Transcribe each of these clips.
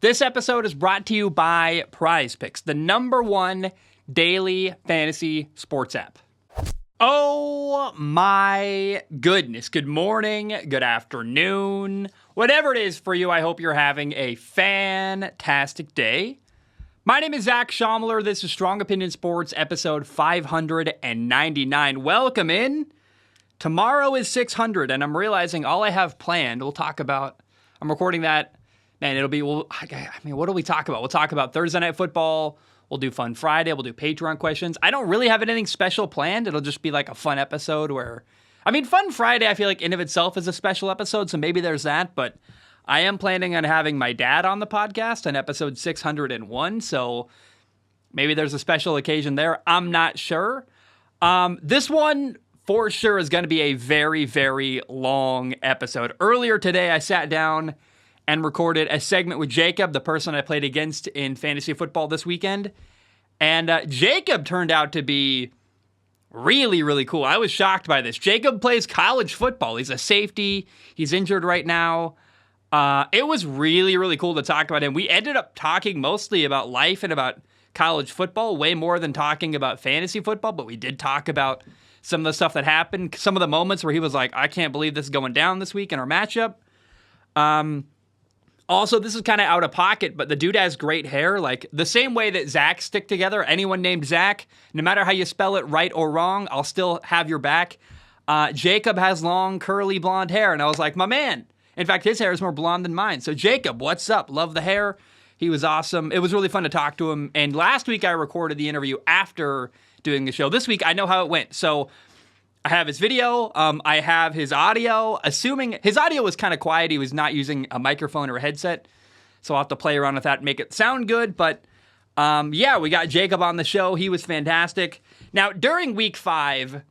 This episode is brought to you by Prize Picks, the #1 daily fantasy sports app. Oh my goodness. Good morning, good afternoon, whatever it is for you. I hope you're having a fantastic day. My name is Zach Schomler. This is Strong Opinion Sports, episode 599. Welcome in. Tomorrow is 600, and I'm realizing all I have planned, I'm recording that. Man, what do we talk about? We'll talk about Thursday Night Football. We'll do Fun Friday. We'll do Patreon questions. I don't really have anything special planned. It'll just be like a fun episode Fun Friday, I feel like in of itself is a special episode, so maybe there's that, but I am planning on having my dad on the podcast on episode 601, so maybe there's a special occasion there. I'm not sure. This one, for sure, is going to be a very, very long episode. Earlier today, I sat down and recorded a segment with Jacob, the person I played against in fantasy football this weekend. And Jacob turned out to be really, really cool. I was shocked by this. Jacob plays college football. He's a safety. He's injured right now. It was really, really cool to talk about him. We ended up talking mostly about life and about college football, way more than talking about fantasy football, but we did talk about some of the stuff that happened, some of the moments where he was like, I can't believe this is going down this week in our matchup. Also, this is kind of out of pocket, but the dude has great hair. Like, the same way that Zach stick together, anyone named Zach, no matter how you spell it, right or wrong, I'll still have your back. Jacob has long, curly, blonde hair, and I was like, my man. In fact, his hair is more blonde than mine. So, Jacob, what's up? Love the hair. He was awesome. It was really fun to talk to him. And last week, I recorded the interview after doing the show. This week, I know how it went. So, I have his video, I have his audio, assuming his audio was kind of quiet. He was not using a microphone or a headset, so I'll have to play around with that and make it sound good, but we got Jacob on the show. He was fantastic. Now, during week 5,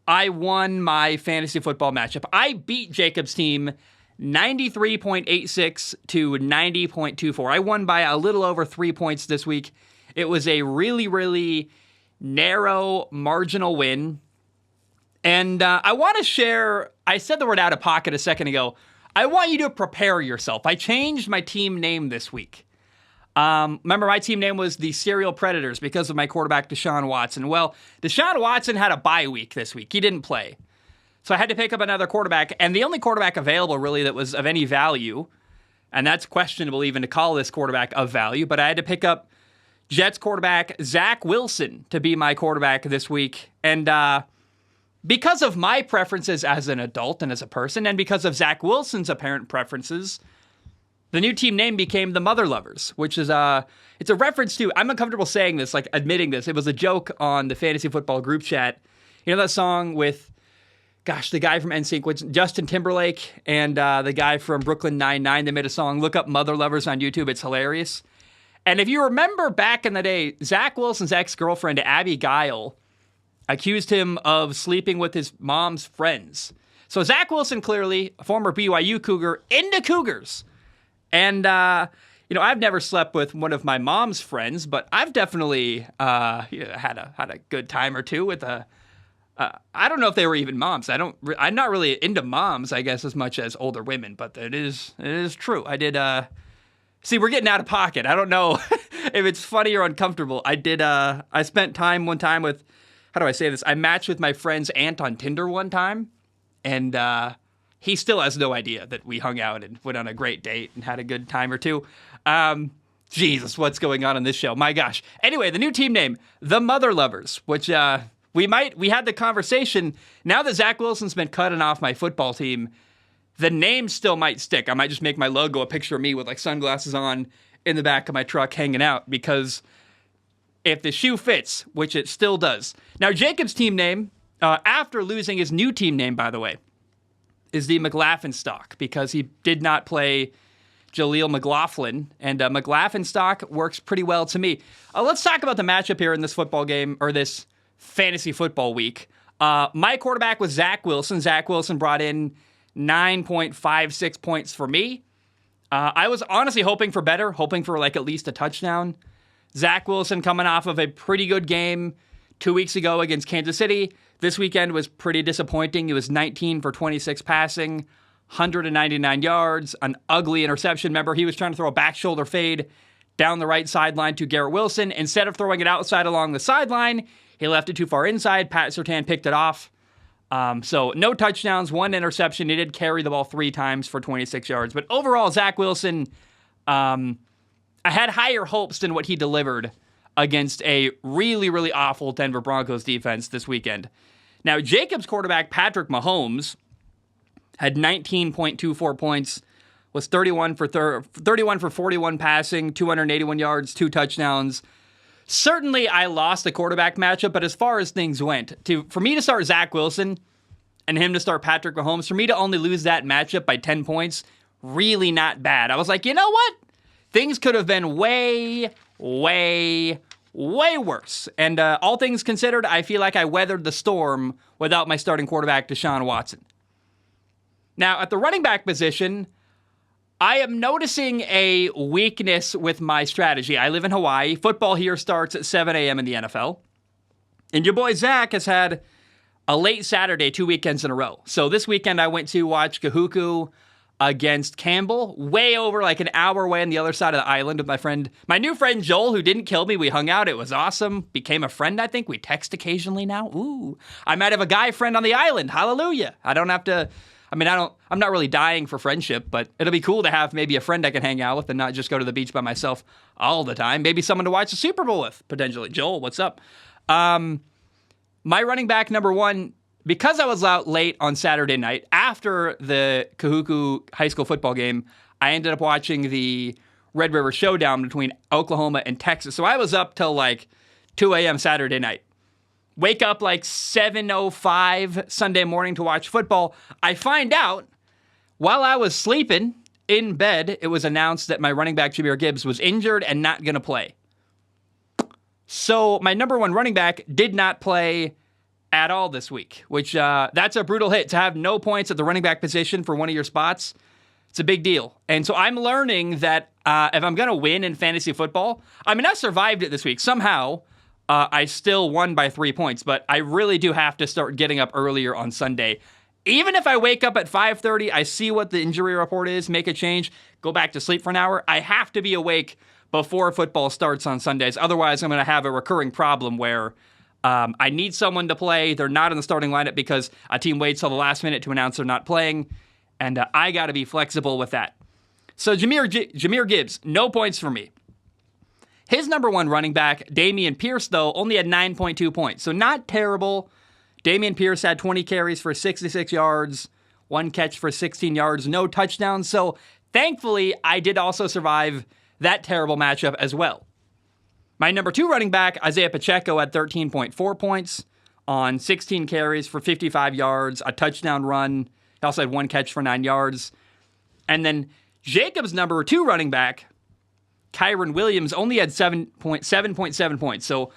I won my fantasy football matchup. I beat Jacob's team 93.86 to 90.24. I won by a little over 3 points this week. It was a really, really narrow, marginal win. And I want to share, I said the word out of pocket a second ago. I want you to prepare yourself. I changed my team name this week. Remember, my team name was the Serial Predators because of my quarterback, Deshaun Watson. Well, Deshaun Watson had a bye week this week. He didn't play. So I had to pick up another quarterback. And the only quarterback available, really, that was of any value, and that's questionable even to call this quarterback of value, but I had to pick up Jets quarterback Zach Wilson to be my quarterback this week. And because of my preferences as an adult and as a person, and because of Zach Wilson's apparent preferences, the new team name became the Mother Lovers, which is it's a reference to, I'm uncomfortable saying this, like admitting this. It was a joke on the fantasy football group chat. You know that song with, the guy from NSYNC, which Justin Timberlake, and the guy from Brooklyn Nine-Nine, they made a song, look up Mother Lovers on YouTube. It's hilarious. And if you remember back in the day, Zach Wilson's ex-girlfriend, Abby Guile, accused him of sleeping with his mom's friends. So Zach Wilson, clearly, a former BYU Cougar, into Cougars. And, I've never slept with one of my mom's friends, but I've definitely had a good time or two with I don't know if they were even moms. I'm not really into moms, I guess, as much as older women, but it is true. I did, see, we're getting out of pocket. I don't know if it's funny or uncomfortable. I spent one time with, how do I say this? I matched with my friend's aunt on Tinder one time, and he still has no idea that we hung out and went on a great date and had a good time or two. Jesus, what's going on this show? My gosh. Anyway, the new team name, the Mother Lovers, which we had the conversation. Now that Zach Wilson's been cutting off my football team, the name still might stick. I might just make my logo a picture of me with like sunglasses on in the back of my truck hanging out, because if the shoe fits, which it still does. Now, Jacob's team name, after losing his new team name, by the way, is the McLaughlin stock, because he did not play Jaleel McLaughlin, and McLaughlin stock works pretty well to me. Let's talk about the matchup here in this football game, or this fantasy football week. My quarterback was Zach Wilson. Zach Wilson brought in 9.56 points for me. I was honestly hoping for better, hoping for like at least a touchdown. Zach Wilson coming off of a pretty good game 2 weeks ago against Kansas City. This weekend was pretty disappointing. It was 19 for 26 passing, 199 yards, an ugly interception. Remember, he was trying to throw a back shoulder fade down the right sideline to Garrett Wilson. Instead of throwing it outside along the sideline, he left it too far inside. Pat Surtain picked it off. So no touchdowns, one interception. He did carry the ball 3 times for 26 yards. But overall, Zach Wilson, I had higher hopes than what he delivered against a really, really awful Denver Broncos defense this weekend. Now, Jacobs quarterback Patrick Mahomes had 19.24 points, was 31 for 41 passing, 281 yards, 2 touchdowns. Certainly, I lost the quarterback matchup, but as far as things went, for me to start Zach Wilson and him to start Patrick Mahomes, for me to only lose that matchup by 10 points, really not bad. I was like, you know what? Things could have been way, way, way worse. And all things considered, I feel like I weathered the storm without my starting quarterback, Deshaun Watson. Now, at the running back position, I am noticing a weakness with my strategy. I live in Hawaii. Football here starts at 7 a.m. in the NFL. And your boy Zach has had a late Saturday 2 weekends in a row. So this weekend I went to watch Kahuku against Campbell, way over like an hour away on the other side of the island with my new friend Joel, who didn't kill me. We hung out. It was awesome. Became a friend, I think. We text occasionally now. Ooh. I might have a guy friend on the island. Hallelujah. I don't have to... I'm not really dying for friendship, but it'll be cool to have maybe a friend I can hang out with and not just go to the beach by myself all the time. Maybe someone to watch the Super Bowl with, potentially. Joel, what's up? My running back number 1, because I was out late on Saturday night, after the Kahuku high school football game, I ended up watching the Red River Showdown between Oklahoma and Texas. So I was up till like 2 a.m. Saturday night. Wake up like 7:05 Sunday morning to watch football. I find out while I was sleeping in bed, it was announced that my running back, Jahmyr Gibbs, was injured and not going to play. So my number 1 running back did not play at all this week, which that's a brutal hit. To have no points at the running back position for one of your spots, it's a big deal. And so I'm learning that if I'm going to win in fantasy football, I survived it this week. Somehow, I still won by 3 points, but I really do have to start getting up earlier on Sunday. Even if I wake up at 5:30, I see what the injury report is, make a change, go back to sleep for an hour, I have to be awake before football starts on Sundays. Otherwise, I'm going to have a recurring problem where I need someone to play. They're not in the starting lineup because a team waits till the last minute to announce they're not playing, and I got to be flexible with that. So Jahmyr Gibbs, no points for me. His number 1 running back, Dameon Pierce, though, only had 9.2 points. So not terrible. Dameon Pierce had 20 carries for 66 yards, 1 catch for 16 yards, no touchdowns. So thankfully, I did also survive that terrible matchup as well. My number 2 running back, Isaiah Pacheco, had 13.4 points on 16 carries for 55 yards, a touchdown run. He also had 1 catch for 9 yards. And then Jacob's number 2 running back, Kyren Williams, only had 7.7 points. So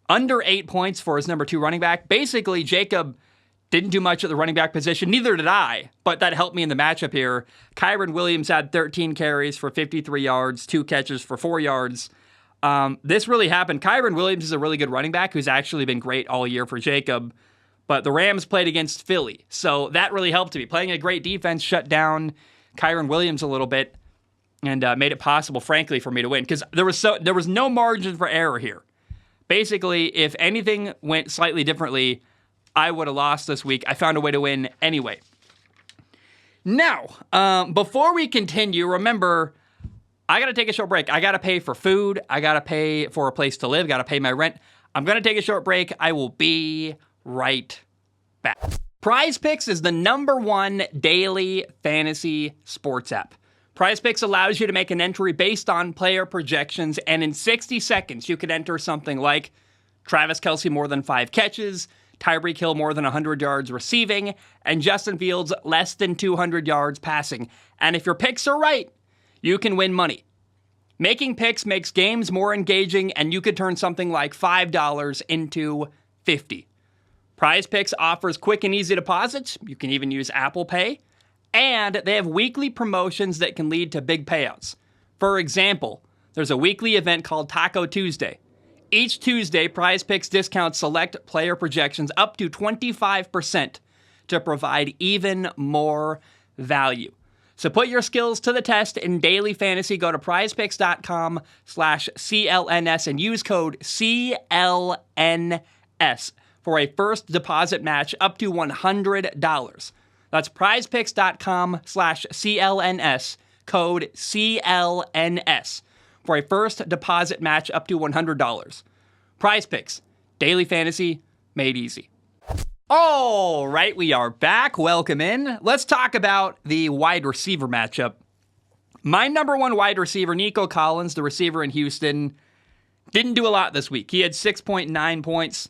under 8 points for his number 2 running back. Basically, Jacob didn't do much at the running back position. Neither did I, but that helped me in the matchup here. Kyren Williams had 13 carries for 53 yards, 2 catches for 4 yards. This really happened. Kyren Williams is a really good running back who's actually been great all year for Jacob. But the Rams played against Philly, so that really helped me. Playing a great defense shut down Kyren Williams a little bit. And made it possible, frankly, for me to win. Because there was no margin for error here. Basically, if anything went slightly differently, I would have lost this week. I found a way to win anyway. Now, before we continue, remember, I got to take a short break. I got to pay for food. I got to pay for a place to live. Got to pay my rent. I'm going to take a short break. I will be right back. Prize Picks is the number 1 daily fantasy sports app. Prize Picks allows you to make an entry based on player projections, and in 60 seconds, you can enter something like Travis Kelce more than 5 catches, Tyreek Hill more than 100 yards receiving, and Justin Fields less than 200 yards passing. And if your picks are right, you can win money. Making picks makes games more engaging, and you could turn something like $5 into $50. Prize Picks offers quick and easy deposits. You can even use Apple Pay. And they have weekly promotions that can lead to big payouts. For example, there's a weekly event called Taco Tuesday. Each Tuesday, Prize Picks discounts select player projections up to 25% to provide even more value. So put your skills to the test in daily fantasy. Go to prizepicks.com/CLNS and use code CLNS for a first deposit match up to $100. That's prizepicks.com/CLNS, code CLNS for a first deposit match up to $100. Prize Picks, daily fantasy made easy. All right, we are back. Welcome in. Let's talk about the wide receiver matchup. My number one wide receiver, Nico Collins, the receiver in Houston, didn't do a lot this week. He had 6.9 points,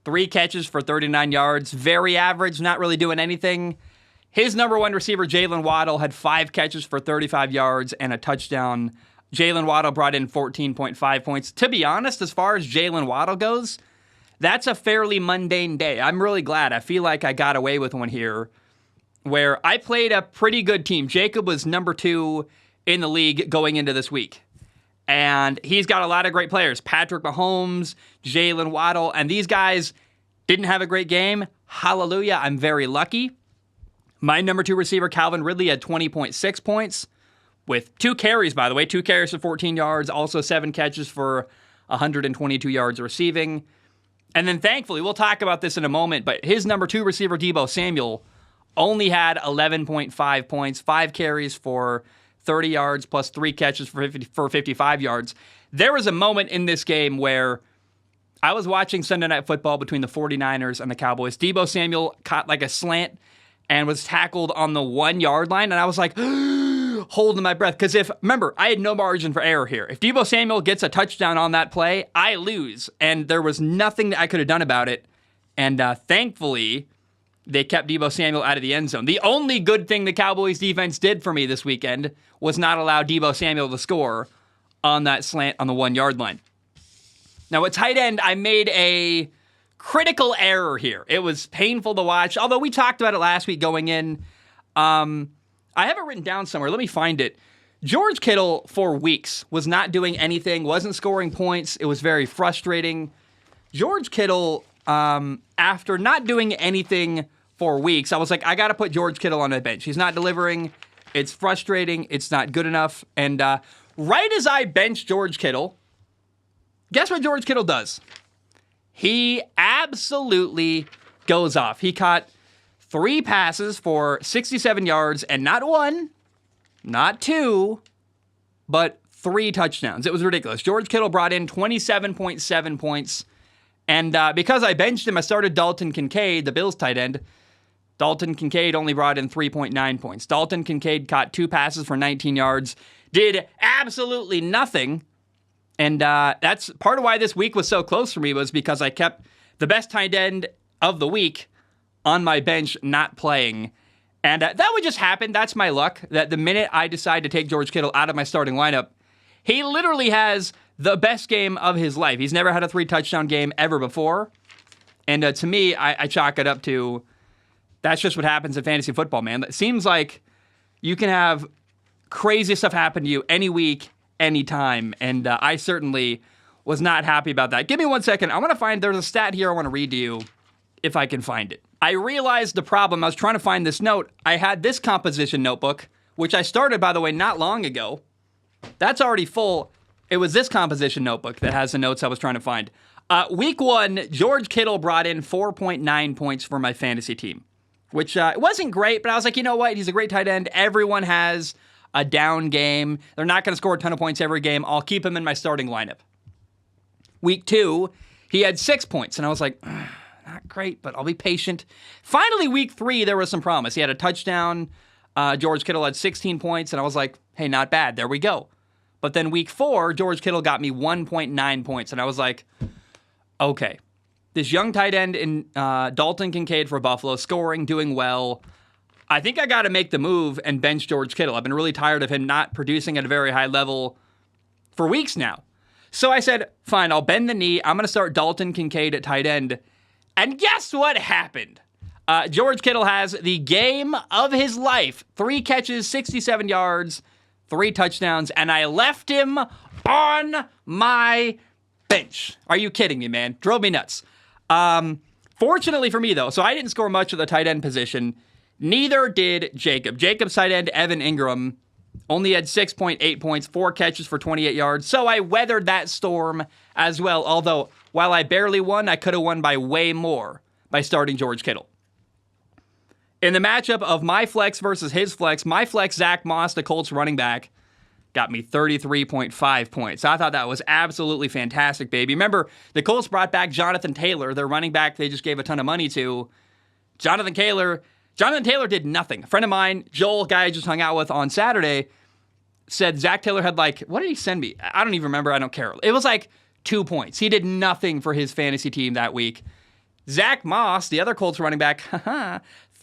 3 catches for 39 yards. Very average, not really doing anything. His number one receiver, Jalen Waddle, had 5 catches for 35 yards and a touchdown. Jalen Waddle brought in 14.5 points. To be honest, as far as Jalen Waddle goes, that's a fairly mundane day. I'm really glad. I feel like I got away with one here where I played a pretty good team. Jacob was number 2 in the league going into this week. And he's got a lot of great players. Patrick Mahomes, Jalen Waddle, and these guys didn't have a great game. Hallelujah, I'm very lucky. My number 2 receiver, Calvin Ridley, had 20.6 points with 2 carries, by the way. 2 carries for 14 yards, also 7 catches for 122 yards receiving. And then thankfully, we'll talk about this in a moment, but his number 2 receiver, Deebo Samuel, only had 11.5 points, 5 carries for 30 yards, plus 3 catches for 55 yards. There was a moment in this game where I was watching Sunday Night Football between the 49ers and the Cowboys. Deebo Samuel caught like a slant and was tackled on the 1-yard line, and I was like, holding my breath. Because remember, I had no margin for error here. If Deebo Samuel gets a touchdown on that play, I lose. And there was nothing that I could have done about it. And thankfully, they kept Deebo Samuel out of the end zone. The only good thing the Cowboys defense did for me this weekend was not allow Deebo Samuel to score on that slant on the 1-yard line. Now, at tight end, I made a critical error here. It was painful to watch. Although we talked about it last week going in. I have it written down somewhere. Let me find it. George Kittle, for weeks, was not doing anything, wasn't scoring points. It was very frustrating. George Kittle, after not doing anything for weeks, I was like, I got to put George Kittle on my bench. He's not delivering. It's frustrating. It's not good enough. And right as I bench George Kittle, guess what George Kittle does? He absolutely goes off. He caught 3 passes for 67 yards and not 1, not 2, but 3 touchdowns. It was ridiculous. George Kittle brought in 27.7 points. And because I benched him, I started Dalton Kincaid, the Bills tight end. Dalton Kincaid only brought in 3.9 points. Dalton Kincaid caught 2 passes for 19 yards, did absolutely nothing. And that's part of why this week was so close for me, was because I kept the best tight end of the week on my bench not playing. And that would just happen. That's my luck, that the minute I decide to take George Kittle out of my starting lineup, he literally has the best game of his life. He's never had a 3-touchdown game ever before. And to me, I chalk it up to, that's just what happens in fantasy football, man. It seems like you can have crazy stuff happen to you any week, anytime. And I certainly was not happy about that. Give me 1 second. I want to find, there's a stat here I want to read to you if I can find it. I realized the problem. I was trying to find this note. I had this composition notebook, which I started, by the way, not long ago. That's already full. It was this composition notebook that has the notes I was trying to find. Week 1, George Kittle brought in 4.9 points for my fantasy team, which it wasn't great, but I was like, you know what? He's a great tight end. Everyone has a down game. They're not going to score a ton of points every game. I'll keep him in my starting lineup. Week 2, he had 6 points, and I was like, not great, but I'll be patient. Finally, week 3, there was some promise. He had a touchdown. George Kittle had 16 points, and I was like, hey, not bad. There we go. But then week 4, George Kittle got me 1.9 points, and I was like, okay. This young tight end in Dalton Kincaid for Buffalo, scoring, doing well. I think I got to make the move and bench George Kittle. I've been really tired of him not producing at a very high level for weeks now. So I said, fine, I'll bend the knee. I'm going to start Dalton Kincaid at tight end. And guess what happened? George Kittle has the game of his life. 3 catches, 67 yards, 3 touchdowns, and I left him on my bench. Are you kidding me, man? Drove me nuts. Fortunately for me, though, so I didn't score much at the tight end position. Neither did Jacob. Jacob's tight end, Evan Ingram, only had 6.8 points, 4 catches for 28 yards. So I weathered that storm as well. Although, while I barely won, I could have won by way more by starting George Kittle. In the matchup of my flex versus his flex, my flex, Zach Moss, the Colts running back, got me 33.5 points. I thought that was absolutely fantastic, baby. Remember, the Colts brought back Jonathan Taylor, their running back they just gave a ton of money to. Jonathan Taylor did nothing. A friend of mine, Joel, guy I just hung out with on Saturday, said Zach Taylor had what did he send me? I don't even remember. I don't care. It was 2 points. He did nothing for his fantasy team that week. Zach Moss, the other Colts running back,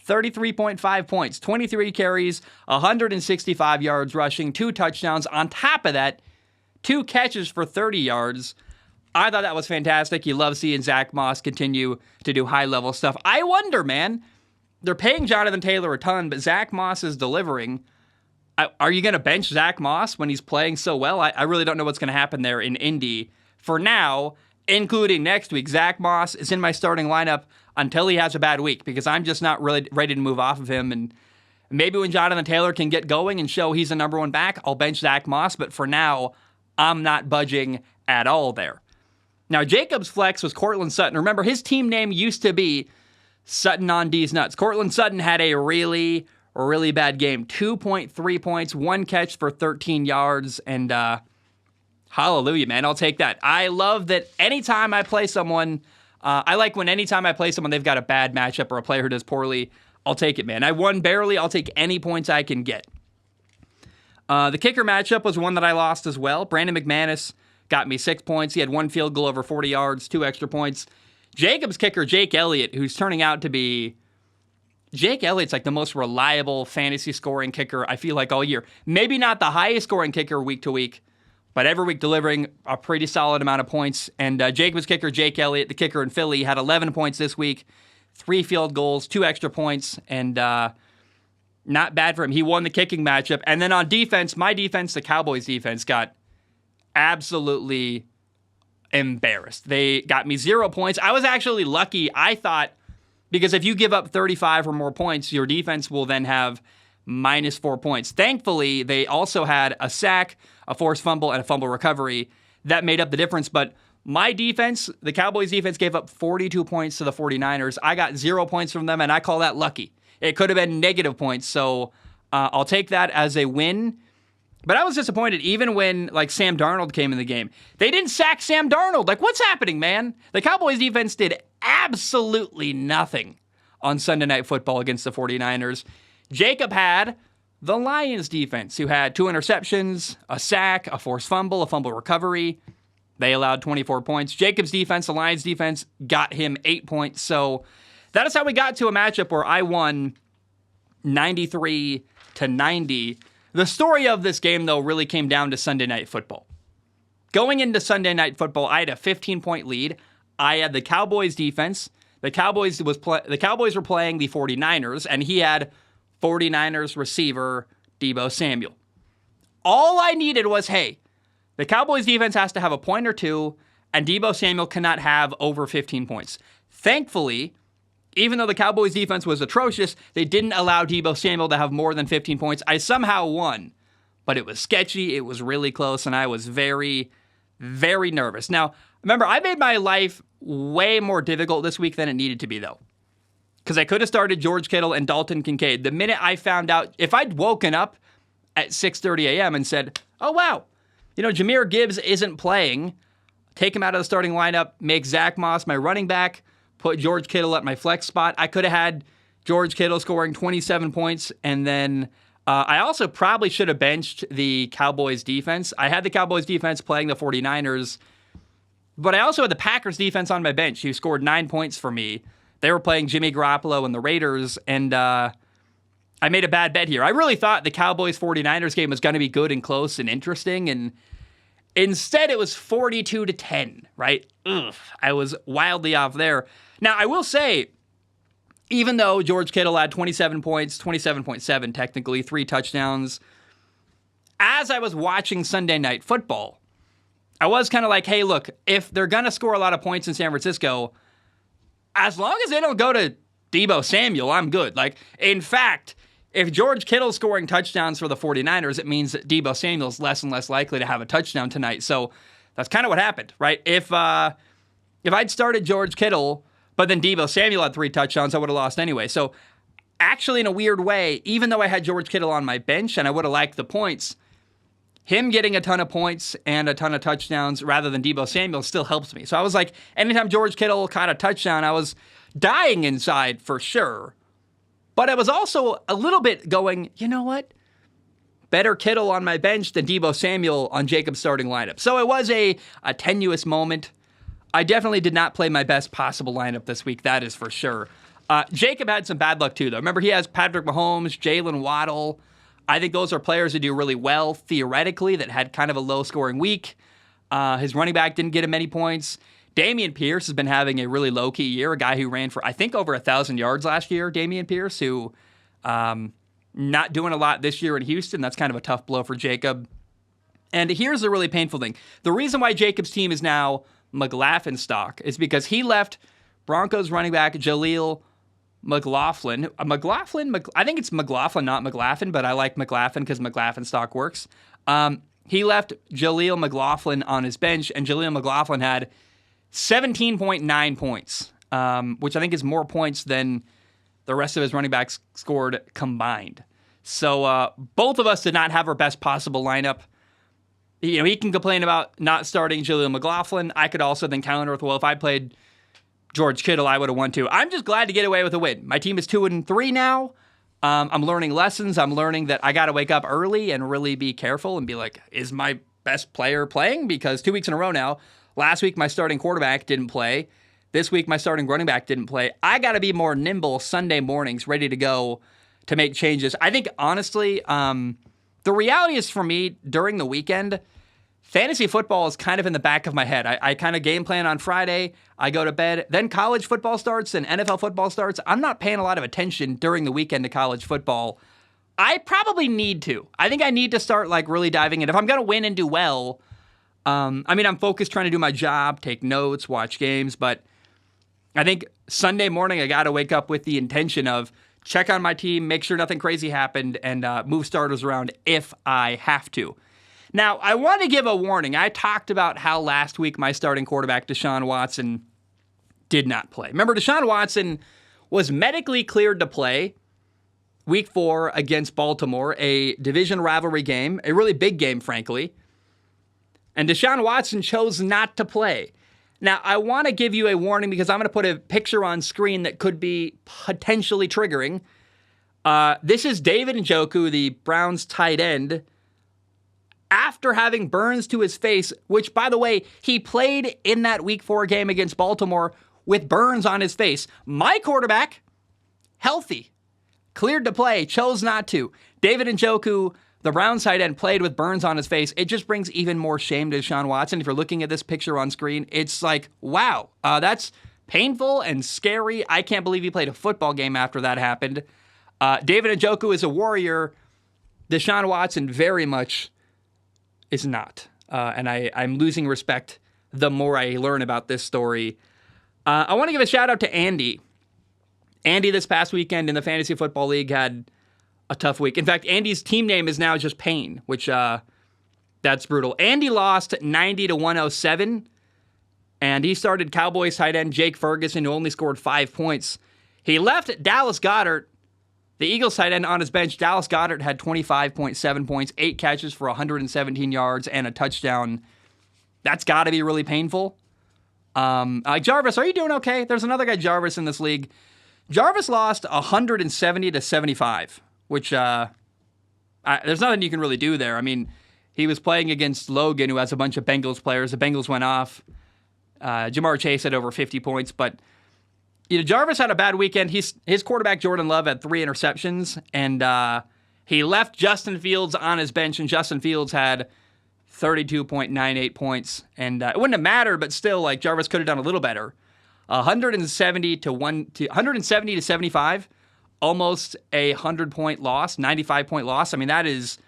33.5 points, 23 carries, 165 yards rushing, 2 touchdowns. On top of that, 2 catches for 30 yards. I thought that was fantastic. You love seeing Zach Moss continue to do high-level stuff. I wonder, man, they're paying Jonathan Taylor a ton, but Zach Moss is delivering. Are you going to bench Zach Moss when he's playing so well? I really don't know what's going to happen there in Indy. For now, including next week, Zach Moss is in my starting lineup until he has a bad week because I'm just not really ready to move off of him. And maybe when Jonathan Taylor can get going and show he's the number 1 back, I'll bench Zach Moss. But for now, I'm not budging at all there. Now, Jacob's flex was Cortland Sutton. Remember, his team name used to be Sutton on D's Nuts. Cortland Sutton had a really bad game. 2.3 points, 1 catch for 13 yards, and hallelujah, man. I'll take that. I love that anytime I play someone, I like when anytime I play someone, they've got a bad matchup or a player who does poorly. I'll take it, man. I won barely. I'll take any points I can get. The kicker matchup was one that I lost as well. Brandon McManus got me 6 points. He had 1 field goal over 40 yards, 2 extra points. Jacob's kicker, Jake Elliott, who's turning out to be... Jake Elliott's the most reliable fantasy scoring kicker, I feel all year. Maybe not the highest scoring kicker week to week, but every week delivering a pretty solid amount of points. And Jacob's kicker, Jake Elliott, the kicker in Philly, had 11 points this week, 3 field goals, 2 extra points, and not bad for him. He won the kicking matchup. And then on defense, my defense, the Cowboys defense, got absolutely embarrassed. They got me 0 points. I was actually lucky, I thought, because if you give up 35 or more points, your defense will then have -4 points. Thankfully, they also had a sack, a forced fumble, and a fumble recovery. That made up the difference. But my defense, the Cowboys defense, gave up 42 points to the 49ers. I got 0 points from them, and I call that lucky. It could have been negative points, so I'll take that as a win. But I was disappointed even when Sam Darnold came in the game. They didn't sack Sam Darnold. What's happening, man? The Cowboys defense did absolutely nothing on Sunday Night Football against the 49ers. Jacob had the Lions defense, who had 2 interceptions, a sack, a forced fumble, a fumble recovery. They allowed 24 points. Jacob's defense, the Lions defense, got him 8 points. So that is how we got to a matchup where I won 93-90. The story of this game, though, really came down to Sunday Night Football. Going into Sunday Night Football, I had a 15-point lead. I had the Cowboys defense. The Cowboys were playing the 49ers, and he had 49ers receiver Deebo Samuel. All I needed was, hey, the Cowboys defense has to have a point or 2, and Deebo Samuel cannot have over 15 points. Thankfully, even though the Cowboys defense was atrocious, they didn't allow Deebo Samuel to have more than 15 points. I somehow won, but it was sketchy, it was really close, and I was very, very nervous. Now, remember, I made my life way more difficult this week than it needed to be, though, because I could have started George Kittle and Dalton Kincaid. The minute I found out, if I'd woken up at 6:30 a.m. and said, oh, wow, Jahmyr Gibbs isn't playing, take him out of the starting lineup, make Zach Moss my running back, put George Kittle at my flex spot. I could have had George Kittle scoring 27 points, and then I also probably should have benched the Cowboys defense. I had the Cowboys defense playing the 49ers, but I also had the Packers defense on my bench, who scored 9 points for me. They were playing Jimmy Garoppolo and the Raiders, and I made a bad bet here. I really thought the Cowboys-49ers game was going to be good and close and interesting, and instead it was 42-10, right? I was wildly off there. Now, I will say, even though George Kittle had 27 points, 27.7 technically, 3 touchdowns, as I was watching Sunday Night Football, I was kind of like, hey, look, if they're going to score a lot of points in San Francisco, as long as they don't go to Deebo Samuel, I'm good. Like, in fact, if George Kittle's scoring touchdowns for the 49ers, it means that Deebo Samuel's less and less likely to have a touchdown tonight. So that's kind of what happened, right? If I'd started George Kittle, but then Deebo Samuel had 3 touchdowns, I would have lost anyway. So actually, in a weird way, even though I had George Kittle on my bench and I would have liked the points, him getting a ton of points and a ton of touchdowns rather than Deebo Samuel still helps me. So I was like, anytime George Kittle caught a touchdown, I was dying inside for sure. But I was also a little bit going, you know what? Better Kittle on my bench than Deebo Samuel on Jacob's starting lineup. So it was a tenuous moment. I definitely did not play my best possible lineup this week, that is for sure. Jacob had some bad luck too, though. Remember, he has Patrick Mahomes, Jalen Waddle. I think those are players who do really well theoretically that had kind of a low-scoring week. His running back didn't get him many points. Dameon Pierce has been having a really low-key year, a guy who ran for, I think, over 1,000 yards last year, Dameon Pierce, who not doing a lot this year in Houston. That's kind of a tough blow for Jacob. And here's the really painful thing. The reason why Jacob's team is now McLaughlin stock is because he left Broncos running back Jaleel McLaughlin. I think it's McLaughlin, not McLaughlin, but I like McLaughlin because McLaughlin stock works. He left Jaleel McLaughlin on his bench, and Jaleel McLaughlin had 17.9 points, which I think is more points than the rest of his running backs scored combined. So both of us did not have our best possible lineup. You know, he can complain about not starting Jaleel McLaughlin. I could also then counter with, well, if I played George Kittle, I would have won too. I'm just glad to get away with a win. My team is 2-3 now. I'm learning lessons. I'm learning that I got to wake up early and really be careful and be like, is my best player playing? Because 2 weeks in a row now, last week my starting quarterback didn't play. This week my starting running back didn't play. I got to be more nimble Sunday mornings, ready to go to make changes. I think, honestly, the reality is for me, during the weekend, fantasy football is kind of in the back of my head. I kind of game plan on Friday. I go to bed. Then college football starts and NFL football starts. I'm not paying a lot of attention during the weekend to college football. I probably need to. I think I need to start like really diving in. If I'm going to win and do well, I'm focused trying to do my job, take notes, watch games. But I think Sunday morning I got to wake up with the intention of check on my team, make sure nothing crazy happened, and move starters around if I have to. Now, I want to give a warning. I talked about how last week my starting quarterback, Deshaun Watson, did not play. Remember, Deshaun Watson was medically cleared to play week 4 against Baltimore, a division rivalry game, a really big game, frankly. And Deshaun Watson chose not to play. Now, I want to give you a warning because I'm going to put a picture on screen that could be potentially triggering. This is David Njoku, the Browns tight end, after having burns to his face, which, by the way, he played in that Week 4 game against Baltimore with burns on his face. My quarterback, healthy, cleared to play, chose not to. David Njoku, the Browns tight end, played with burns on his face. It just brings even more shame to Deshaun Watson. If you're looking at this picture on screen, it's like, wow, that's painful and scary. I can't believe he played a football game after that happened. David Njoku is a warrior. Deshaun Watson very much is not. And I'm losing respect the more I learn about this story. I want to give a shout out to Andy. Andy this past weekend in the Fantasy Football League had a tough week. In fact, Andy's team name is now just Payne, which that's brutal. Andy lost 90-107, and he started Cowboys tight end Jake Ferguson, who only scored 5 points. He left Dallas Goedert, the Eagles tight end, on his bench. Dallas Goedert had 25.7 points, 8 catches for 117 yards, and a touchdown. That's got to be really painful. Jarvis, are you doing okay? There's another guy, Jarvis, in this league. Jarvis lost 170-75, which there's nothing you can really do there. I mean, he was playing against Logan, who has a bunch of Bengals players. The Bengals went off. Jamar Chase had over 50 points, but Jarvis had a bad weekend. His quarterback, Jordan Love, had 3 interceptions, and he left Justin Fields on his bench, and Justin Fields had 32.98 points. And it wouldn't have mattered, but still, like, Jarvis could have done a little better. 170-75, almost a 100-point loss, 95-point loss. I mean, that is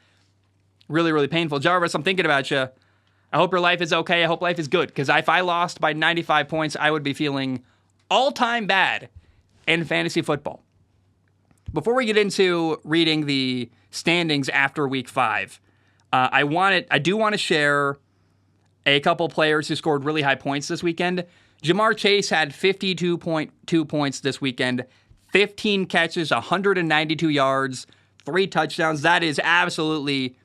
really, really painful. Jarvis, I'm thinking about you. I hope your life is okay. I hope life is good, because if I lost by 95 points, I would be feeling all-time bad. in fantasy football. Before we get into reading the standings after week 5, I do want to share a couple players who scored really high points this weekend. Jamar Chase had 52.2 points this weekend, 15 catches, 192 yards, 3 touchdowns. That is absolutely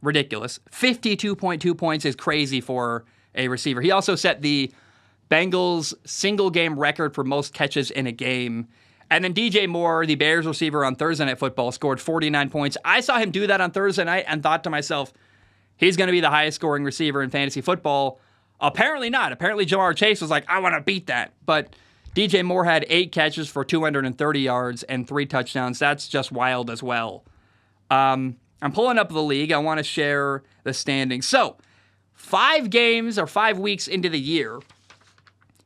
ridiculous. 52.2 points is crazy for a receiver. He also set the Bengals single-game record for most catches in a game. And then DJ Moore, the Bears receiver on Thursday Night Football, scored 49 points. I saw him do that on Thursday night and thought to myself, he's going to be the highest scoring receiver in fantasy football. Apparently not. Apparently Jamar Chase was like, I want to beat that. But DJ Moore had 8 catches for 230 yards and 3 touchdowns. That's just wild as well. I'm pulling up the league. I want to share the standings. So, 5 games or 5 weeks into the year,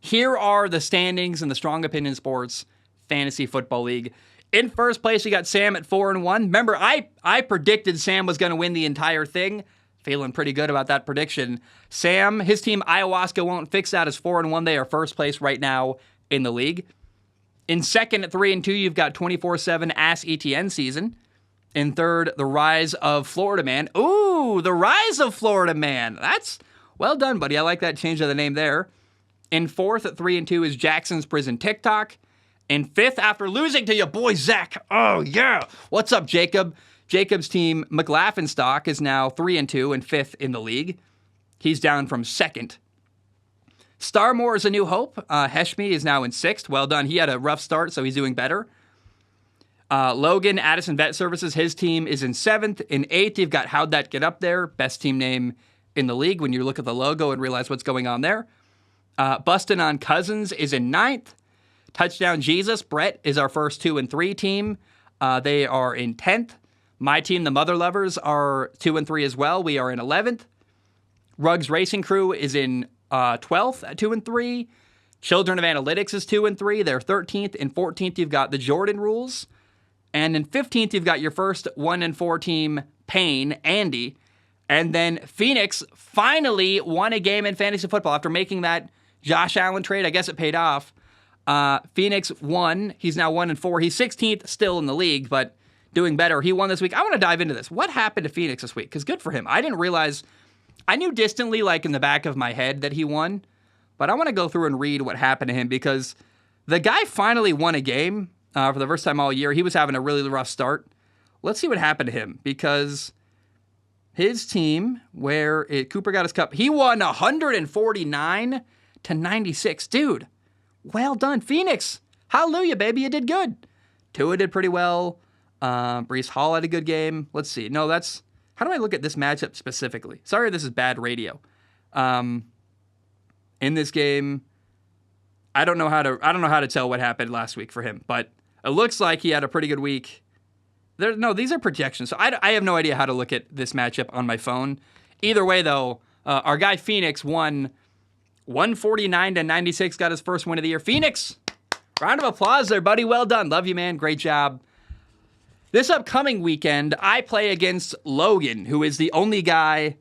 here are the standings in the Strong Opinion Sports Fantasy Football League. In first place, you got Sam at 4-1. Remember, I predicted Sam was going to win the entire thing. Feeling pretty good about that prediction. Sam, his team, Ayahuasca Won't Fix That, is 4-1. They are first place right now in the league. In second at 3-2, you've got 24/7 Ask ETN Season. In third, The Rise of Florida Man. Ooh, The Rise of Florida Man. That's well done, buddy. I like that change of the name there. In fourth at 3-2 is Jackson's Prison TikTok. In fifth, after losing to your boy Zach. Oh, yeah. What's up, Jacob? Jacob's team, McLaughlin Stock, is now 3-2 and fifth in the league. He's down from second. Starmore is a new hope. Heshmi is now in sixth. Well done. He had a rough start, so he's doing better. Logan, Addison Vet Services, his team is in seventh. In eighth, you've got How'd That Get Up There? Best team name in the league when you look at the logo and realize what's going on there. Bustin' on Cousins is in ninth. Touchdown Jesus, Brett, is our first 2 and 3 team. They are in 10th. My team, the Mother Lovers, are 2 and 3 as well. We are in 11th. Ruggs Racing Crew is in 12th at 2 and 3. Children of Analytics is 2 and 3. They're 13th. In 14th, you've got the Jordan Rules. And in 15th, you've got your first 1 and 4 team, Payne, Andy. And then Phoenix finally won a game in fantasy football after making that Josh Allen trade. I guess it paid off. Phoenix won. He's now 1 and 4. He's 16th still in the league, but doing better. He won this week. I want to dive into this. What happened to Phoenix this week? Because good for him. I didn't realize. I knew distantly, like in the back of my head, that he won. But I want to go through and read what happened to him because the guy finally won a game for the first time all year. He was having a really rough start. Let's see what happened to him because his team, where Cooper got his cup, he won 149-96. Dude. Well done, Phoenix. Hallelujah, baby. You did good. Tua did pretty well. Breece Hall had a good game. Let's see. No, that's... How do I look at this matchup specifically? Sorry, this is bad radio. In this game, I don't know how to tell what happened last week for him, but it looks like he had a pretty good week. These are projections, so I have no idea how to look at this matchup on my phone. Either way, though, our guy Phoenix won 149-96, got his first win of the year. Phoenix, round of applause there, buddy. Well done. Love you, man. Great job. This upcoming weekend, I play against Logan, who is the only guy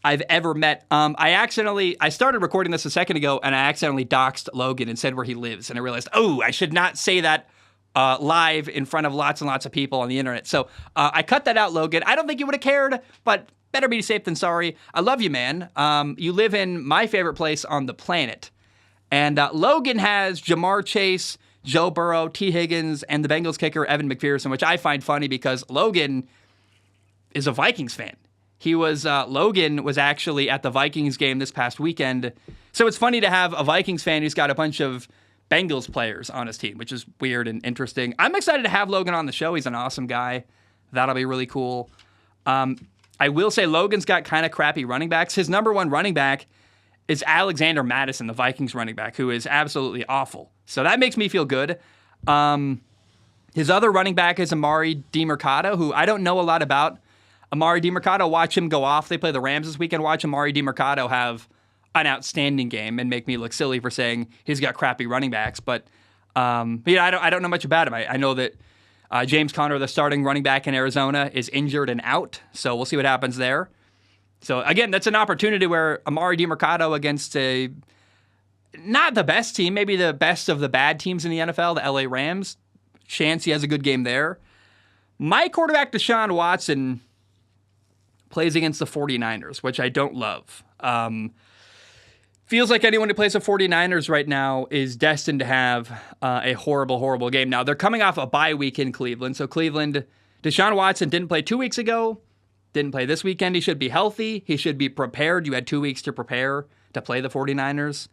I've ever met. I started recording this a second ago, and I accidentally doxed Logan and said where he lives, and I realized, I should not say that live in front of lots and lots of people on the internet. So I cut that out, Logan. I don't think you would have cared, but better be safe than sorry. I love you, man. You live in my favorite place on the planet. And Logan has Jamar Chase, Joe Burrow, T. Higgins, and the Bengals kicker, Evan McPherson, which I find funny because Logan is a Vikings fan. Logan was actually at the Vikings game this past weekend. So it's funny to have a Vikings fan who's got a bunch of Bengals players on his team, which is weird and interesting. I'm excited to have Logan on the show. He's an awesome guy. That'll be really cool. I will say Logan's got kind of crappy running backs. His number one running back is Alexander Madison, the Vikings running back, who is absolutely awful. So that makes me feel good. His other running back is Amari DiMercado, who I don't know a lot about. Amari DiMercado, watch him go off. They play the Rams this weekend. Watch Amari DiMercado have an outstanding game and make me look silly for saying he's got crappy running backs. But I don't know much about him. I know that James Conner, the starting running back in Arizona, is injured and out. So we'll see what happens there. So again, that's an opportunity where Amari DiMercado against a not the best team, maybe the best of the bad teams in the NFL, the LA Rams. Chance he has a good game there. My quarterback, Deshaun Watson, plays against the 49ers, which I don't love. Feels like anyone who plays the 49ers right now is destined to have a horrible, horrible game. Now, they're coming off a bye week in Cleveland. So Cleveland, Deshaun Watson didn't play 2 weeks ago, didn't play this weekend. He should be healthy. He should be prepared. You had 2 weeks to prepare to play the 49ers.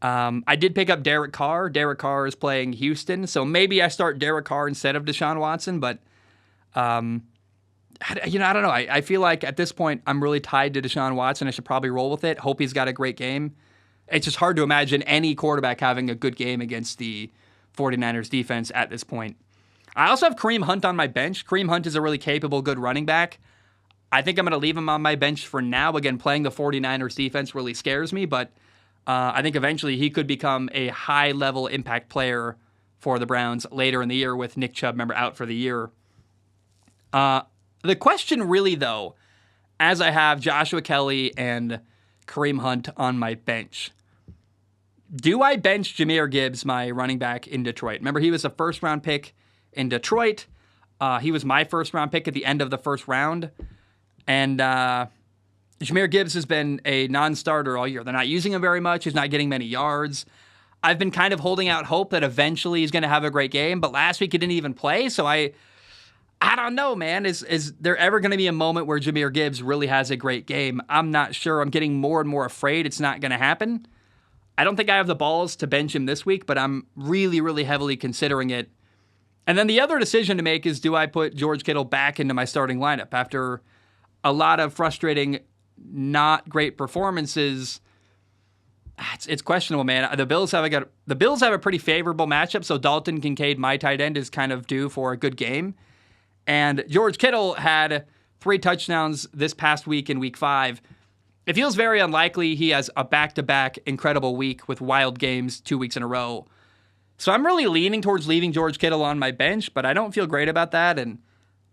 I did pick up Derek Carr. Derek Carr is playing Houston. So maybe I start Derek Carr instead of Deshaun Watson. But, I don't know. I feel like at this point, I'm really tied to Deshaun Watson. I should probably roll with it. Hope he's got a great game. It's just hard to imagine any quarterback having a good game against the 49ers defense at this point. I also have Kareem Hunt on my bench. Kareem Hunt is a really capable, good running back. I think I'm going to leave him on my bench for now. Again, playing the 49ers defense really scares me, but I think eventually he could become a high-level impact player for the Browns later in the year with Nick Chubb, out for the year. The question really, though, as I have Joshua Kelly and Kareem Hunt on my bench, do I bench Jahmyr Gibbs, my running back in Detroit? Remember, he was a first-round pick in Detroit. He was my first-round pick at the end of the first round. And Jahmyr Gibbs has been a non-starter all year. They're not using him very much. He's not getting many yards. I've been kind of holding out hope that eventually he's going to have a great game, but last week he didn't even play, so I don't know, man. Is there ever going to be a moment where Jahmyr Gibbs really has a great game? I'm not sure. I'm getting more and more afraid it's not going to happen. I don't think I have the balls to bench him this week, but I'm really, really heavily considering it. And then the other decision to make is, do I put George Kittle back into my starting lineup after a lot of frustrating, not great performances? It's questionable, man. The Bills have a pretty favorable matchup, so Dalton Kincaid, my tight end, is kind of due for a good game. And George Kittle had 3 touchdowns this past week in week 5. It feels very unlikely he has a back-to-back incredible week with wild games 2 weeks in a row. So I'm really leaning towards leaving George Kittle on my bench, but I don't feel great about that, and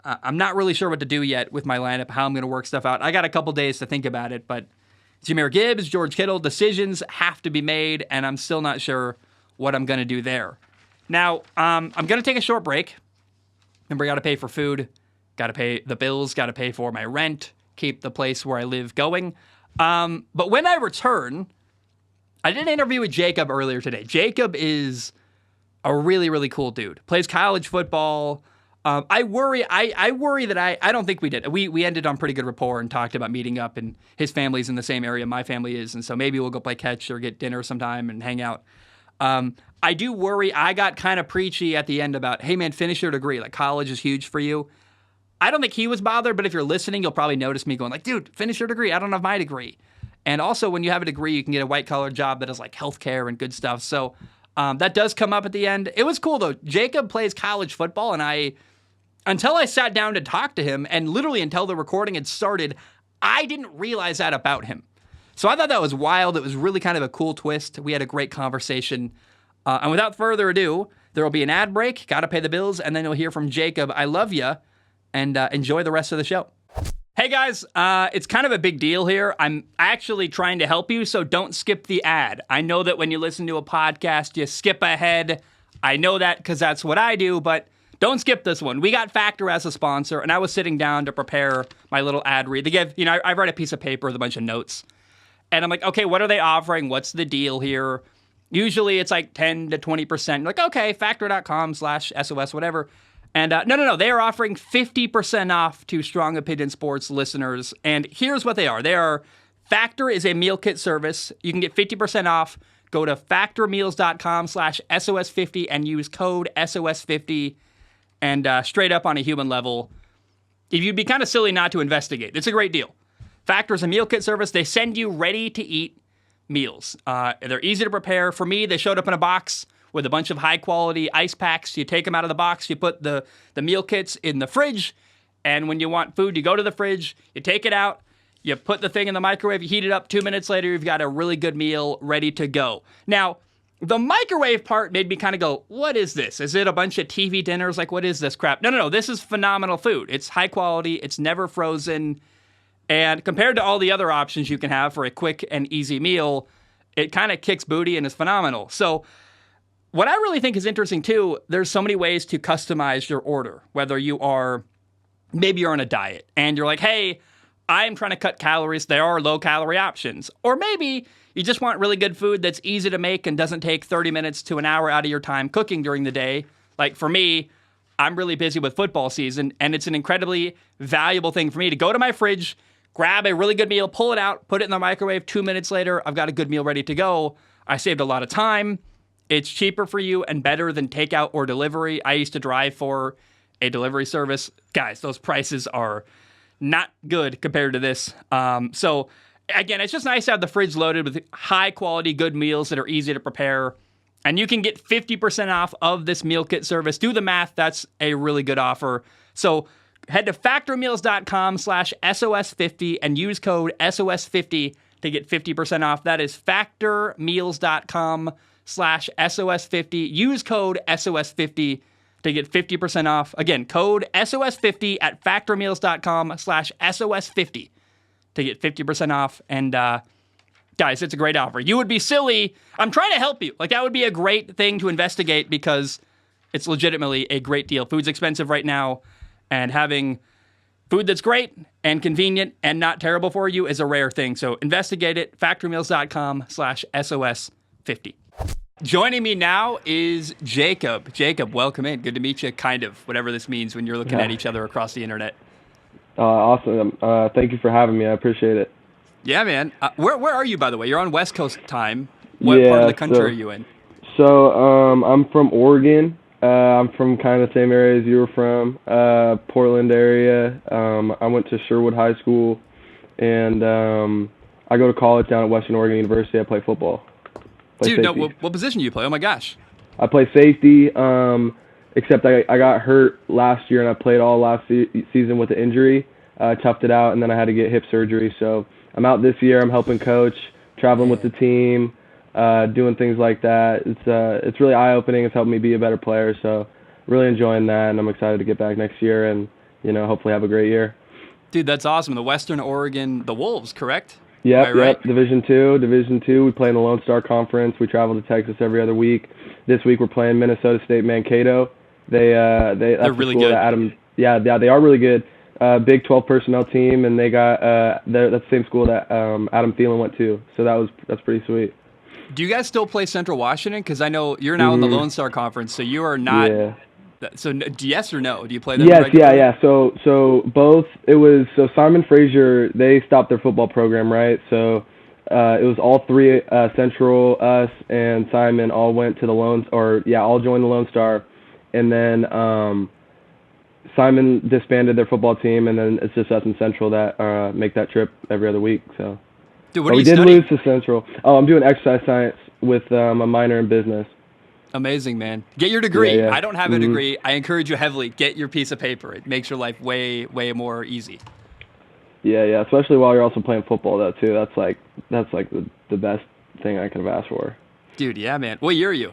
I'm not really sure what to do yet with my lineup, how I'm going to work stuff out. I got a couple days to think about it, but Jahmyr Gibbs, George Kittle, decisions have to be made, and I'm still not sure what I'm going to do there. Now, I'm going to take a short break. Remember, I got to pay for food, got to pay the bills, got to pay for my rent, keep the place where I live going. But when I return, I did an interview with Jacob earlier today. Jacob is a really, really cool dude. Plays college football. I worry that I don't think we did. We ended on pretty good rapport and talked about meeting up, and his family's in the same area my family is, and so maybe we'll go play catch or get dinner sometime and hang out. I do worry. I got kind of preachy at the end about, hey man, finish your degree. Like, college is huge for you. I don't think he was bothered, but if you're listening, you'll probably notice me going like, dude, finish your degree. I don't have my degree. And also, when you have a degree, you can get a white-collar job that is like healthcare and good stuff. So that does come up at the end. It was cool, though. Jacob plays college football, and until I sat down to talk to him, and literally until the recording had started, I didn't realize that about him. So I thought that was wild. It was really kind of a cool twist. We had a great conversation. And without further ado, there will be an ad break, got to pay the bills, and then you'll hear from Jacob. I love you, and enjoy the rest of the show. Hey guys, it's kind of a big deal here. I'm actually trying to help you, so don't skip the ad. I know that when you listen to a podcast, you skip ahead. I know that because that's what I do, but don't skip this one. We got Factor as a sponsor, and I was sitting down to prepare my little ad read. They give, I write a piece of paper with a bunch of notes, and I'm like, okay, what are they offering? What's the deal here? Usually it's like 10 to 20%. Like, okay, factor.com/SOS, whatever. And no. They are offering 50% off to Strong Opinion Sports listeners. And here's what they are. Factor is a meal kit service. You can get 50% off. Go to factormeals.com/SOS50 and use code SOS50. And straight up on a human level, if you'd be kind of silly not to investigate, it's a great deal. Factor is a meal kit service. They send you ready-to-eat meals. They're easy to prepare. For me, they showed up in a box with a bunch of high-quality ice packs. You take them out of the box, you put the meal kits in the fridge, and when you want food, you go to the fridge, you take it out, you put the thing in the microwave, you heat it up, 2 minutes later, you've got a really good meal ready to go. Now, the microwave part made me kind of go, what is this? Is it a bunch of TV dinners? Like, what is this crap? No. This is phenomenal food. It's high quality. It's never frozen. And compared to all the other options you can have for a quick and easy meal, it kind of kicks booty and is phenomenal. So what I really think is interesting too, there's so many ways to customize your order, whether maybe you're on a diet and you're like, hey, I'm trying to cut calories. There are low calorie options. Or maybe you just want really good food that's easy to make and doesn't take 30 minutes to an hour out of your time cooking during the day. Like for me, I'm really busy with football season, and it's an incredibly valuable thing for me to go to my fridge, grab a really good meal, pull it out, put it in the microwave. 2 minutes later, I've got a good meal ready to go. I saved a lot of time. It's cheaper for you and better than takeout or delivery. I used to drive for a delivery service. Guys, those prices are not good compared to this. So again, it's just nice to have the fridge loaded with high quality, good meals that are easy to prepare. And you can get 50% off of this meal kit service. Do the math. That's a really good offer. So head to factormeals.com/SOS50 and use code SOS50 to get 50% off. That is factormeals.com/SOS50. Use code SOS50 to get 50% off. Again, code SOS50 at factormeals.com/SOS50 to get 50% off. And guys, it's a great offer. You would be silly. I'm trying to help you. Like, that would be a great thing to investigate because it's legitimately a great deal. Food's expensive right now, and having food that's great and convenient and not terrible for you is a rare thing. So investigate it. factormeals.com/SOS50. Joining me now is Jacob. Jacob, welcome in. Good to meet you, kind of, whatever this means when you're looking at each other across the internet. Awesome. Thank you for having me. I appreciate it. Yeah, man. Where are you, by the way? You're on West Coast time. What part of the country are you in? So I'm from Oregon. I'm from kind of the same area as you were from, Portland area. I went to Sherwood High School, and I go to college down at Western Oregon University. I play football. Dude, no, what position do you play? Oh, my gosh. I play safety, except I got hurt last year, and I played all last season with an injury. I toughed it out, and then I had to get hip surgery. So I'm out this year. I'm helping coach, traveling with the team, doing things like that. It's really eye-opening. It's helped me be a better player. So really enjoying that, and I'm excited to get back next year and, hopefully have a great year. Dude, that's awesome. The Western Oregon, the Wolves, correct? Yep, right? Division II. We play in the Lone Star Conference. We travel to Texas every other week. This week we're playing Minnesota State Mankato. They're really good. They are really good. Big 12 personnel team, and they got that's the same school that Adam Thielen went to. So that's pretty sweet. Do you guys still play Central Washington? Because I know you're now in the Lone Star Conference, so you are not. Yeah. So yes or no? Do you play them? Yes, yeah. So both. So Simon Fraser, they stopped their football program, right? So it was all three, Central, us, and Simon all went to the all joined the Lone Star, and then Simon disbanded their football team, and then it's just us and Central that make that trip every other week. So. Dude, what are you studying? We did lose to Central. Oh, I'm doing exercise science with a minor in business. Amazing, man. Get your degree. Yeah. I don't have a degree. I encourage you heavily. Get your piece of paper. It makes your life way, way more easy. Yeah. Especially while you're also playing football, though, too. That's like the best thing I could have asked for. Dude, yeah, man. What year are you?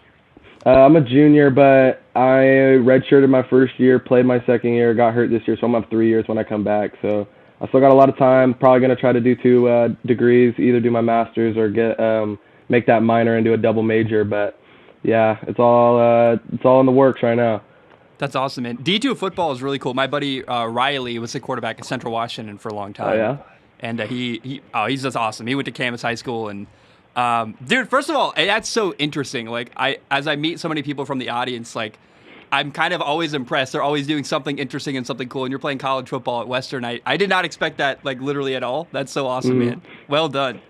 I'm a junior, but I redshirted my first year, played my second year, got hurt this year, so I'm going to have 3 years when I come back. So I still got a lot of time. Probably going to try to do 2 degrees, either do my master's or make that minor and do a double major, but yeah, it's all in the works right now. That's awesome, man. D2 football is really cool. My buddy Riley was the quarterback at Central Washington for a long time. Oh, yeah? And he's just awesome. He went to Camas High School. And dude, first of all, that's so interesting. Like, as I meet so many people from the audience, like, I'm kind of always impressed. They're always doing something interesting and something cool. And you're playing college football at Western. I did not expect that, like, literally at all. That's so awesome, man. Well done.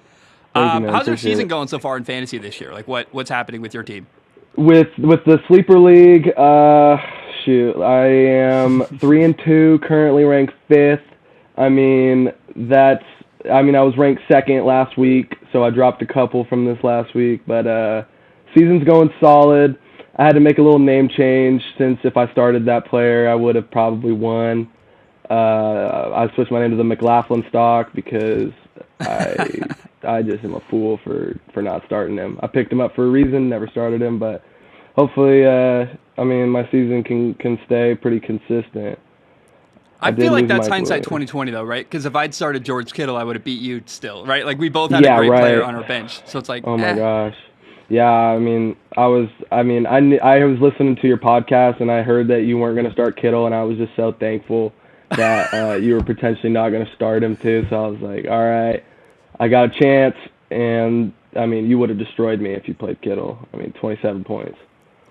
Thank you, man. How's your season going so far in fantasy this year? Like, what's happening with your team? With the sleeper league, I am 3-2, currently ranked 5th. I was ranked 2nd last week, so I dropped a couple from this last week. But season's going solid. I had to make a little name change since if I started that player, I would have probably won. I switched my name to the McLaughlin stock because I just am a fool for not starting him. I picked him up for a reason, never started him, but hopefully, my season can stay pretty consistent. I did feel like lose that's Mike hindsight Williams. 2020 though, right? Because if I'd started George Kittle, I would have beat you still, right? Like we both had a Yeah, great player right. on our bench, so it's like, Oh my gosh. Yeah, I mean, I was listening to your podcast and I heard that you weren't going to start Kittle, and I was just so thankful that you were potentially not going to start him too. So I was like, all right, I got a chance, and I mean, you would have destroyed me if you played Kittle. I mean, 27 points.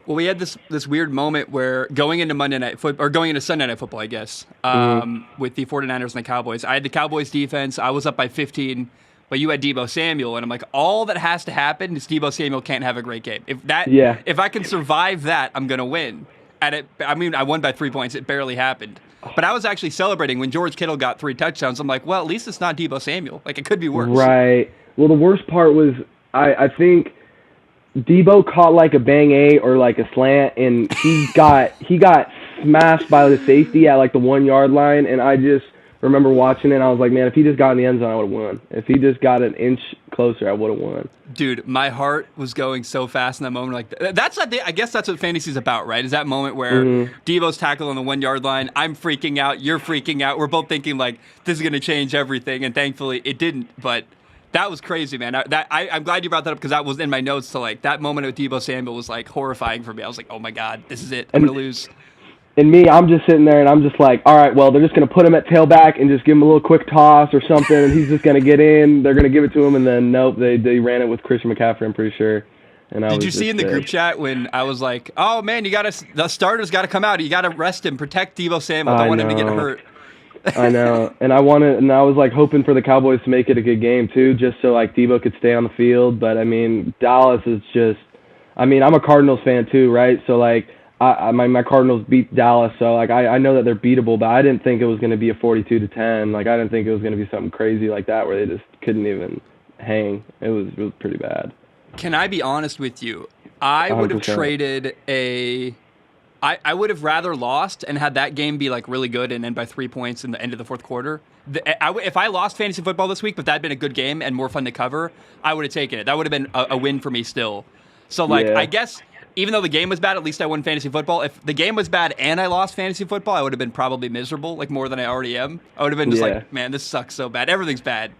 Well, we had this weird moment where going into Monday Night Football, or going into Sunday Night Football, I guess, with the 49ers and the Cowboys. I had the Cowboys defense. I was up by 15, but you had Deebo Samuel, and I'm like, all that has to happen is Deebo Samuel can't have a great game. Yeah. If I can survive that, I'm gonna win. I won by 3 points. It barely happened. But I was actually celebrating when George Kittle got 3 touchdowns. I'm like, well, at least it's not Deebo Samuel. Like, it could be worse. Right. Well, the worst part was I think Debo caught like a bang A or like a slant, and he got smashed by the safety at like the 1 yard line, and I just remember watching it, and I was like, man, if he just got in the end zone, I would have won. If he just got an inch closer, I would have won. Dude, my heart was going so fast in that moment. Like I guess that's what fantasy's about, right? Is that moment where Debo's tackled on the 1 yard line, I'm freaking out, you're freaking out, we're both thinking like this is gonna change everything, and thankfully it didn't. But that was crazy, man. I'm glad you brought that up because that was in my notes. So like that moment with Deebo Samuel was like horrifying for me. I was like, oh my god, this is it. I'm gonna lose. And me, I'm just sitting there and I'm just like, all right, well, they're just going to put him at tailback and just give him a little quick toss or something, and he's just going to get in. They're going to give it to him, and then nope, they ran it with Christian McCaffrey, I'm pretty sure. And Did you see in the group chat when I was like, oh man, the starter's got to come out. You got to rest him, protect Deebo Samuel. I don't want him to get hurt. I know, and I was like hoping for the Cowboys to make it a good game too, just so like Deebo could stay on the field. But I mean, Dallas is just, I mean, I'm a Cardinals fan too, right? So like, my Cardinals beat Dallas, so like I know that they're beatable, but I didn't think it was going to be a 42-10. Like I didn't think it was going to be something crazy like that where they just couldn't even hang. It was pretty bad. Can I be honest with you? I would have 100%. traded I would have rather lost and had that game be like really good and end by 3 points in the end of the fourth quarter. If I lost fantasy football this week, but that had been a good game and more fun to cover, I would have taken it. That would have been a win for me still. So like, Yeah. I guess even though the game was bad, at least I won fantasy football. If the game was bad and I lost fantasy football, I would have been probably miserable, like more than I already am. I would have been just like, man, this sucks so bad. Everything's bad.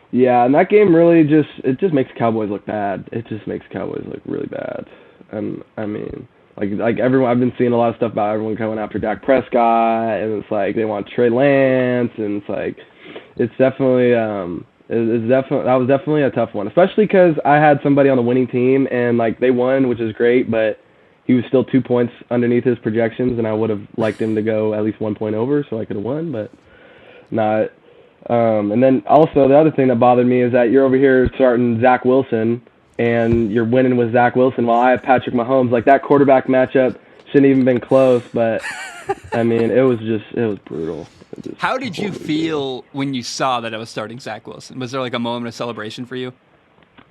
Yeah, and that game really just makes Cowboys look bad. It just makes Cowboys look really bad. I mean, like everyone, I've been seeing a lot of stuff about everyone coming after Dak Prescott, and it's like they want Trey Lance, and it's like it's definitely that was definitely a tough one, especially because I had somebody on the winning team and like they won, which is great, but he was still 2 points underneath his projections, and I would have liked him to go at least 1 point over so I could have won, but not. And then also the other thing that bothered me is that you're over here starting Zach Wilson and you're winning with Zach Wilson while I have Patrick Mahomes. Like that quarterback matchup shouldn't even been close, but I mean it was brutal. How did you feel when you saw that I was starting Zach Wilson? Was there like a moment of celebration for you?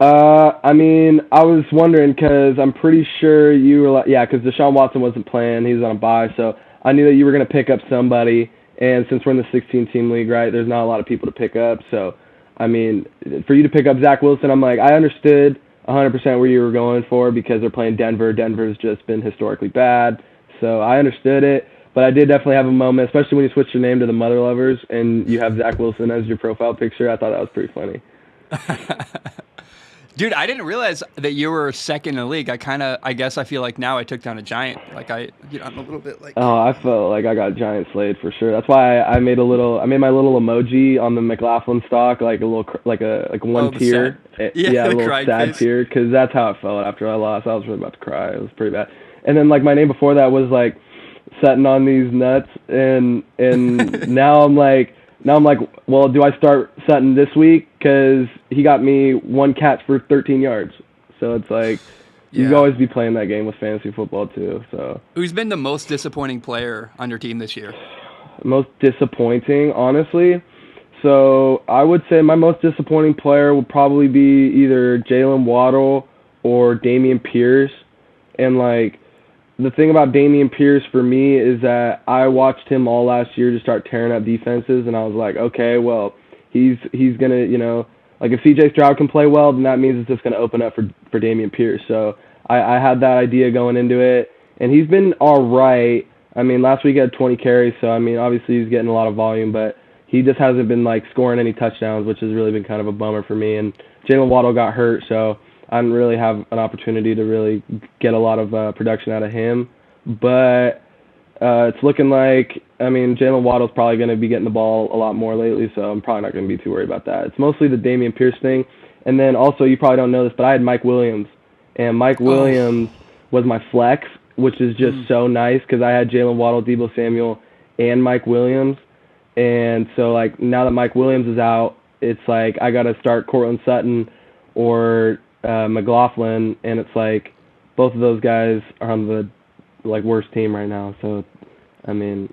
I mean, I was wondering because I'm pretty sure you were like, yeah, because Deshaun Watson wasn't playing. He was on a bye, so I knew that you were going to pick up somebody. And since we're in the 16-team league, right, there's not a lot of people to pick up. So, I mean, for you to pick up Zach Wilson, I'm like, I understood 100% where you were going for because they're playing Denver. Denver's just been historically bad. So I understood it. But I did definitely have a moment, especially when you switched your name to the Mother Lovers and you have Zach Wilson as your profile picture. I thought that was pretty funny. Dude, I didn't realize that you were second in the league. I guess I feel like now I took down a giant. Like I'm a little bit like. Oh, I felt like I got giant slayed for sure. That's why I made my little emoji on the McLaughlin stock, like a little, like one tear. Yeah, a little sad face. tear, because that's how it felt after I lost. I was really about to cry. It was pretty bad. And then like my name before that was like Sutton on these nuts, and now I'm like, well, do I start Sutton this week? Because he got me 1 catch for 13 yards. So it's like, you can always be playing that game with fantasy football too. So who's been the most disappointing player on your team this year? Most disappointing, honestly. So I would say my most disappointing player would probably be either Jalen Waddle or Dameon Pierce. And like, the thing about Dameon Pierce for me is that I watched him all last year just start tearing up defenses, and I was like, okay, well, he's gonna, like if CJ Stroud can play well, then that means it's just gonna open up for Dameon Pierce. So I had that idea going into it, and he's been all right, I mean, last week he had 20 carries, so I mean, obviously he's getting a lot of volume, but he just hasn't been like scoring any touchdowns, which has really been kind of a bummer for me. And Jalen Waddle got hurt, so I didn't really have an opportunity to really get a lot of production out of him. But it's looking like, I mean, Jalen Waddle's probably going to be getting the ball a lot more lately, so I'm probably not going to be too worried about that. It's mostly the Dameon Pierce thing. And then also, you probably don't know this, but I had Mike Williams. And Mike Williams was my flex, which is just so nice because I had Jalen Waddle, Deebo Samuel, and Mike Williams. And so, like, now that Mike Williams is out, it's like I got to start Cortland Sutton or McLaughlin, and it's like both of those guys are on the like worst team right now. So, I mean,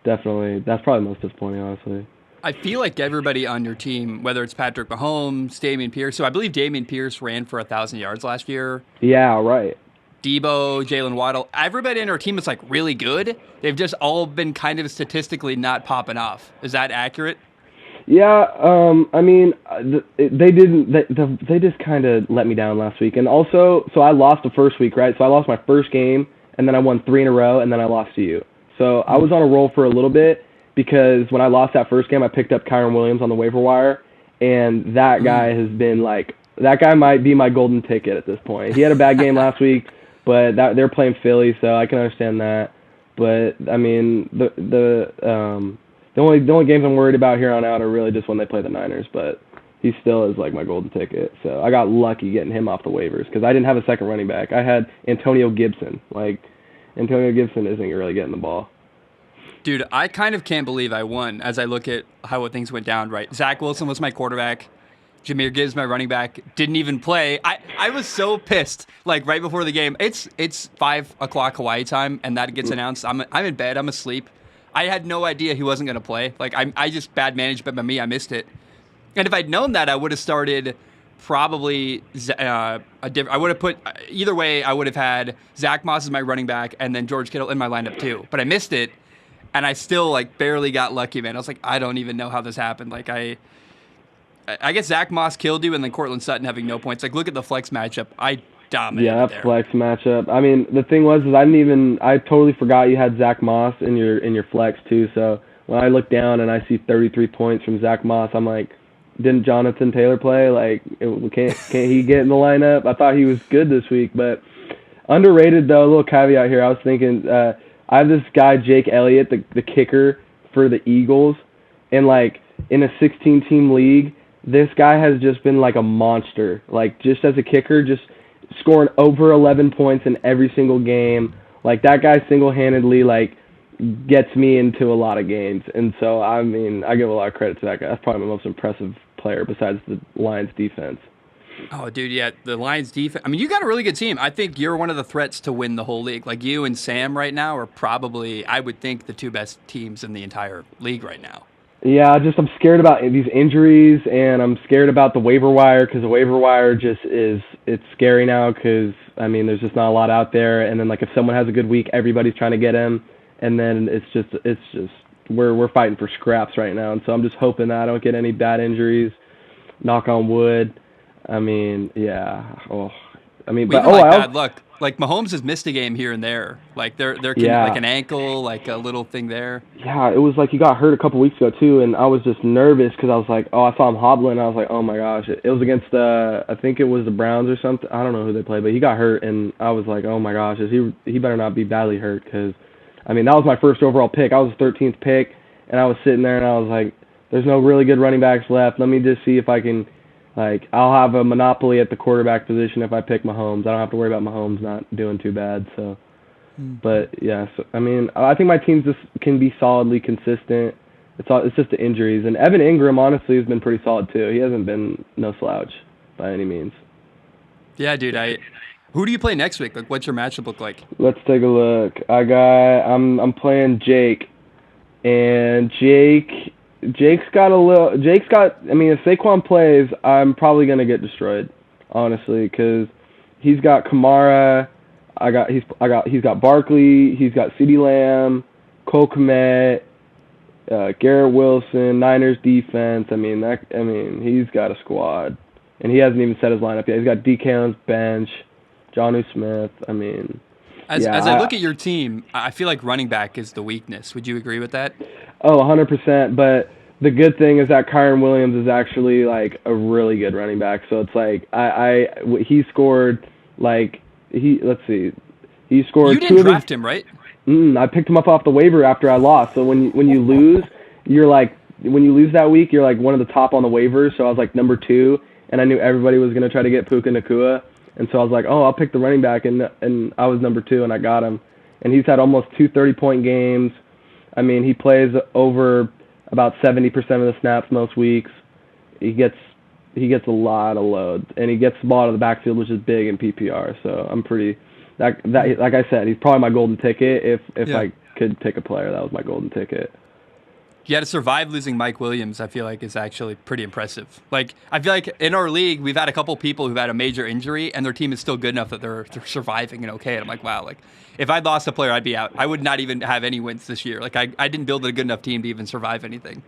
definitely that's probably most disappointing, honestly. I feel like everybody on your team, whether it's Patrick Mahomes, Dameon Pierce. So I believe Dameon Pierce ran for 1,000 yards last year. Yeah, right. Debo, Jalen Waddle, everybody in our team is like really good. They've just all been kind of statistically not popping off. Is that accurate? Yeah, I mean, they didn't. They just kind of let me down last week, and also, so I lost the first week, right? So I lost my first game, and then I won 3 in a row, and then I lost to you. So I was on a roll for a little bit because when I lost that first game, I picked up Kyron Williams on the waiver wire, and that guy has been like, that guy might be my golden ticket at this point. He had a bad game last week, but they're playing Philly, so I can understand that. But I mean, the only games I'm worried about here on out are really just when they play the Niners. But he still is like my golden ticket. So I got lucky getting him off the waivers because I didn't have a second running back. I had Antonio Gibson. Like, Antonio Gibson isn't really getting the ball. Dude, I kind of can't believe I won as I look at how things went down, right? Zach Wilson was my quarterback. Jahmyr Gibbs, my running back, didn't even play. I was so pissed, like, right before the game. It's 5 o'clock Hawaii time, and that gets announced. I'm in bed. I'm asleep. I had no idea he wasn't going to play. Like, I just bad management by me. I missed it. And if I'd known that, I would have started probably I would have put either way. I would have had Zach Moss as my running back and then George Kittle in my lineup too. But I missed it, and I still like barely got lucky, man. I was like, I don't even know how this happened. Like I guess Zach Moss killed you, and then Cortland Sutton having no points. Like, look at the flex matchup. I dominated. Yeah, that there. flex matchup. I mean, the thing was I totally forgot you had Zach Moss in your flex too. So when I look down and I see 33 points from Zach Moss, I'm like, didn't Jonathan Taylor play? Like, can't he get in the lineup? I thought he was good this week, but underrated though. A little caveat here. I was thinking I have this guy Jake Elliott, the kicker for the Eagles, and like in a 16-team league, this guy has just been like a monster. Like, just as a kicker, just scoring over 11 points in every single game. Like, that guy single-handedly like gets me into a lot of games. And so, I mean, I give a lot of credit to that guy. That's probably my most impressive player besides the Lions defense. Oh, dude, yeah, the Lions defense. I mean, you got a really good team. I think you're one of the threats to win the whole league. Like, you and Sam right now are probably, I would think, the two best teams in the entire league right now. Yeah, I'm scared about these injuries, and I'm scared about the waiver wire because the waiver wire it's scary now because, I mean, there's just not a lot out there. And then, like, if someone has a good week, everybody's trying to get him, and then it's just we're fighting for scraps right now. And so I'm just hoping that I don't get any bad injuries. Knock on wood. I mean, yeah. Bad luck. Like, Mahomes has missed a game here and there. Like, like an ankle, like a little thing there. Yeah, it was like he got hurt a couple weeks ago too, and I was just nervous because I was like, I saw him hobbling. I was like, oh my gosh, it was against I think it was the Browns or something. I don't know who they played, but he got hurt, and I was like, oh my gosh, he better not be badly hurt because, I mean, that was my first overall pick. I was the 13th pick, and I was sitting there and I was like, there's no really good running backs left. Let me just see if I can. Like, I'll have a monopoly at the quarterback position if I pick Mahomes. I don't have to worry about Mahomes not doing too bad. So, But yeah, so, I mean, I think my team just can be solidly consistent. It's just the injuries, and Evan Ingram honestly has been pretty solid too. He hasn't been no slouch by any means. Yeah, dude. Who do you play next week? Like, what's your matchup look like? Let's take a look. I'm playing Jake, and Jake's got. I mean, if Saquon plays, I'm probably gonna get destroyed, honestly, because he's got Kamara. He's got Barkley. He's got CeeDee Lamb, Cole Kmet, Garrett Wilson, Niners defense. I mean, he's got a squad, and he hasn't even set his lineup yet. He's got DK on his bench, Jonnu Smith. I mean, As I look at your team, I feel like running back is the weakness. Would you agree with that? Oh, 100%. But the good thing is that Kyron Williams is actually like a really good running back. So it's like he scored like let's see, he scored You didn't draft him, right? I picked him up off the waiver after I lost. So when you lose, you're like when you lose that week, you're like one of the top on the waivers. So I was like number 2, and I knew everybody was gonna try to get Puka Nacua, and so I was like, oh, I'll pick the running back, and I was number 2, and I got him, and he's had almost 2 30-point games. I mean, he plays over about 70% of the snaps most weeks. He gets a lot of load, and he gets the ball out of the backfield, which is big in PPR. So I'm pretty that like I said, he's probably my golden ticket. If I could pick a player, that was my golden ticket. Yeah, to survive losing Mike Williams, I feel like is actually pretty impressive. Like, I feel like in our league, we've had a couple people who've had a major injury, and their team is still good enough that they're surviving and okay. And I'm like, wow, like if I'd lost a player, I'd be out. I would not even have any wins this year. Like, I didn't build a good enough team to even survive anything.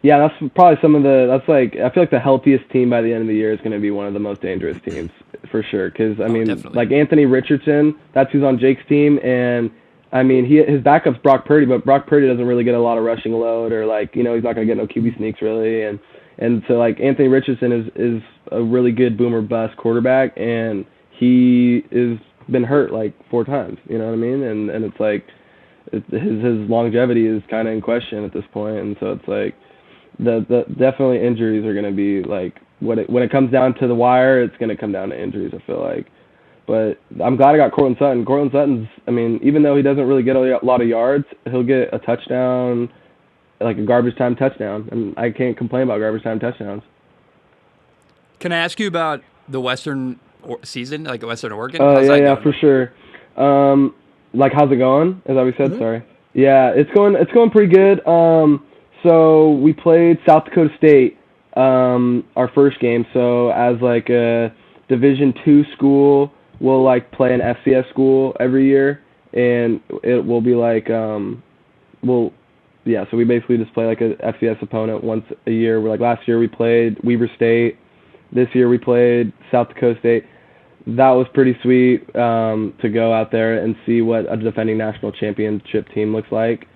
Yeah, that's probably I feel like the healthiest team by the end of the year is going to be one of the most dangerous teams for sure. Because I mean, definitely. like Anthony Richardson, that's who's on Jake's team, and I mean, his backup's Brock Purdy, but Brock Purdy doesn't really get a lot of rushing load, or like, he's not going to get no QB sneaks really, and so like Anthony Richardson is a really good boomer bust quarterback, and he is been hurt like 4 times, you know what I mean, and it's like his longevity is kind of in question at this point, and so it's like the definitely injuries are going to be like when it comes down to the wire, it's going to come down to injuries, I feel like. But I'm glad I got Cortland Sutton. Cortland Sutton's, I mean, even though he doesn't really get a lot of yards, he'll get a touchdown, like a garbage time touchdown. And I can't complain about garbage time touchdowns. Can I ask you about the Western season, like Western Oregon? Yeah, for sure. Like, how's it going? Is that what we said? Mm-hmm. Sorry. Yeah, it's going pretty good. So we played South Dakota State, our first game. So as like a Division II school, we'll like play an FCS school every year, and it will be like so we basically just play like a FCS opponent once a year. We're like last year we played Weber State, this year we played South Dakota State. That was pretty sweet to go out there and see what a defending national championship team looks like,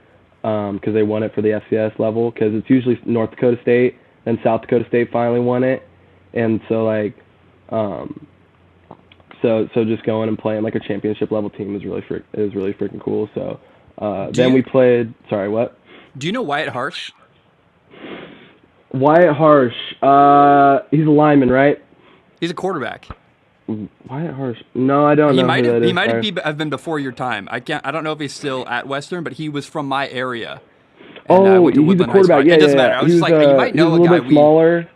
because they won it for the FCS level, because it's usually North Dakota State, then South Dakota State finally won it, and so like So just going and playing like a championship level team is really freaking cool. So we played. Sorry, what? Do you know Wyatt Harsh? Wyatt Harsh. He's a lineman, right? He's a quarterback. Wyatt Harsh. No, I don't know. He might have been before your time. I don't know if he's still at Western, but he was from my area. And, he's a quarterback. Yeah, it doesn't matter. I was just like, you might know a little bit smaller.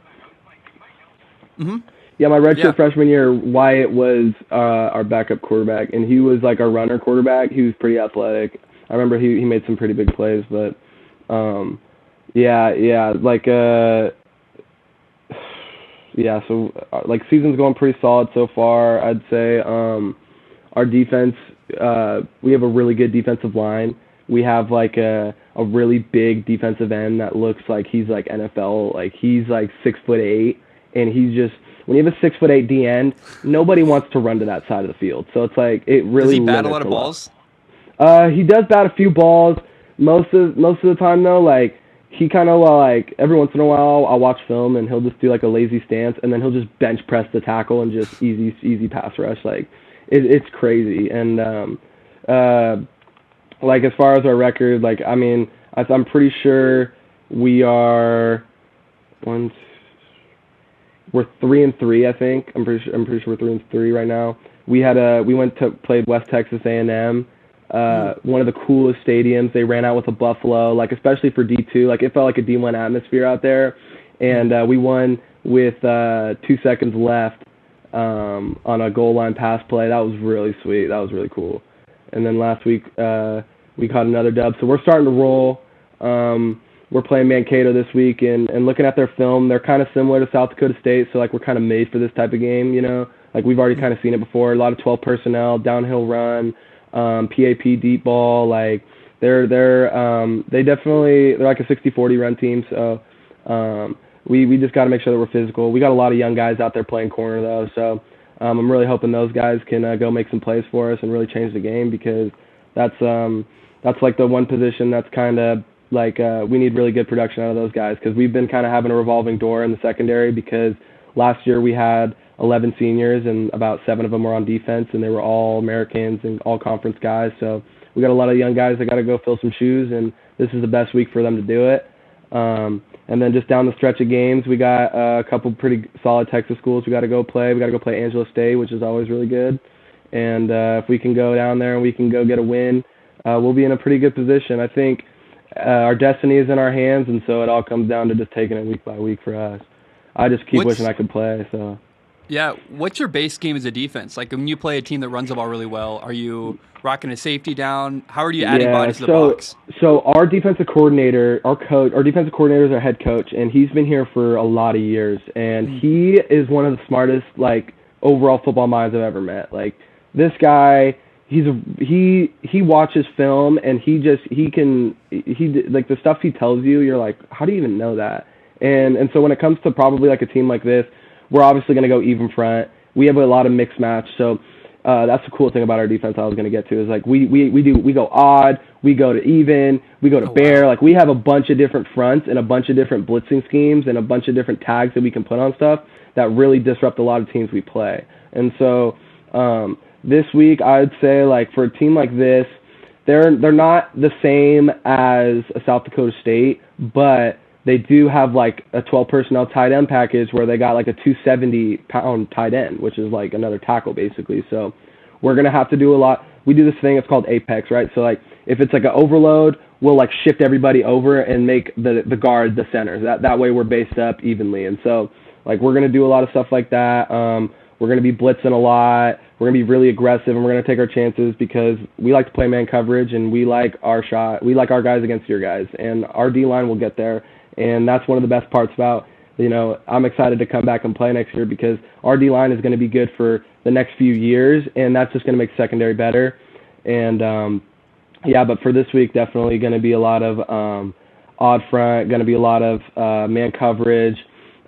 Mm-hmm. Yeah, my redshirt freshman year, Wyatt was our backup quarterback, and he was like our runner quarterback. He was pretty athletic. I remember he made some pretty big plays, but so season's going pretty solid so far, I'd say. Our defense, we have a really good defensive line. We have like a really big defensive end that looks like he's like NFL, like he's like 6'8", and he's just, when you have a 6'8" D end, nobody wants to run to that side of the field. So it's like it really. Does he bat a lot of balls? He does bat a few balls. Most of the time though, like he kind of like every once in a while I'll watch film and he'll just do like a lazy stance, and then he'll just bench press the tackle and just easy pass rush. Like it's crazy. And like as far as our record, like I mean I'm pretty sure we are we're 3-3, I think. I'm pretty sure we're 3-3 right now. We played West Texas A&M, one of the coolest stadiums. They ran out with a buffalo, like especially for D2. Like it felt like a D1 atmosphere out there, and we won with 2 seconds left on a goal line pass play. That was really sweet. That was really cool. And then last week we caught another dub, so we're starting to roll. We're playing Mankato this week, and looking at their film, they're kind of similar to South Dakota State, so like we're kind of made for this type of game, you know? Like we've already kind of seen it before, a lot of 12 personnel, downhill run, PAP deep ball, like they're like a 60-40 run team, so we just got to make sure that we're physical. We got a lot of young guys out there playing corner though, so I'm really hoping those guys can go make some plays for us and really change the game, because that's like the one position that's kind of like we need really good production out of those guys, because we've been kind of having a revolving door in the secondary, because last year we had 11 seniors and about 7 of them were on defense, and they were all Americans and all conference guys. So we got a lot of young guys that got to go fill some shoes, and this is the best week for them to do it. And then just down the stretch of games, we got a couple pretty solid Texas schools we got to go play. We got to go play Angelo State, which is always really good. And if we can go down there and we can go get a win, we'll be in a pretty good position. I think our destiny is in our hands, and so it all comes down to just taking it week by week for us. I just keep wishing I could play. So. Yeah, what's your base scheme as a defense? Like when you play a team that runs the ball really well, are you rocking a safety down? How are you adding bodies to the box? So our defensive coordinator, our defensive coordinator is our head coach, and he's been here for a lot of years, and he is one of the smartest like overall football minds I've ever met. Like this guy, he watches film, and he like the stuff he tells you, you're like, how do you even know that? And so when it comes to probably like a team like this, we're obviously going to go even front. We have a lot of mixed match, so that's the cool thing about our defense I was going to get to is like we go odd, we go to even, we go to bear. Wow. Like we have a bunch of different fronts and a bunch of different blitzing schemes and a bunch of different tags that we can put on stuff that really disrupt a lot of teams we play. And so this week I'd say like for a team like this, they're not the same as a South Dakota State, but they do have like a 12 personnel tight end package where they got like a 270-pound tight end, which is like another tackle basically. So we're going to have to do a lot. We do this thing, it's called Apex, right? So like if it's like an overload, we'll like shift everybody over and make the guard the center. That way we're based up evenly. And so like we're going to do a lot of stuff like that. We're going to be blitzing a lot. We're going to be really aggressive, and we're going to take our chances because we like to play man coverage, and we like our shot. We like our guys against your guys, and our D-line will get there. And that's one of the best parts about, I'm excited to come back and play next year because our D-line is going to be good for the next few years, and that's just going to make secondary better. And, but for this week, definitely going to be a lot of odd front, going to be a lot of man coverage,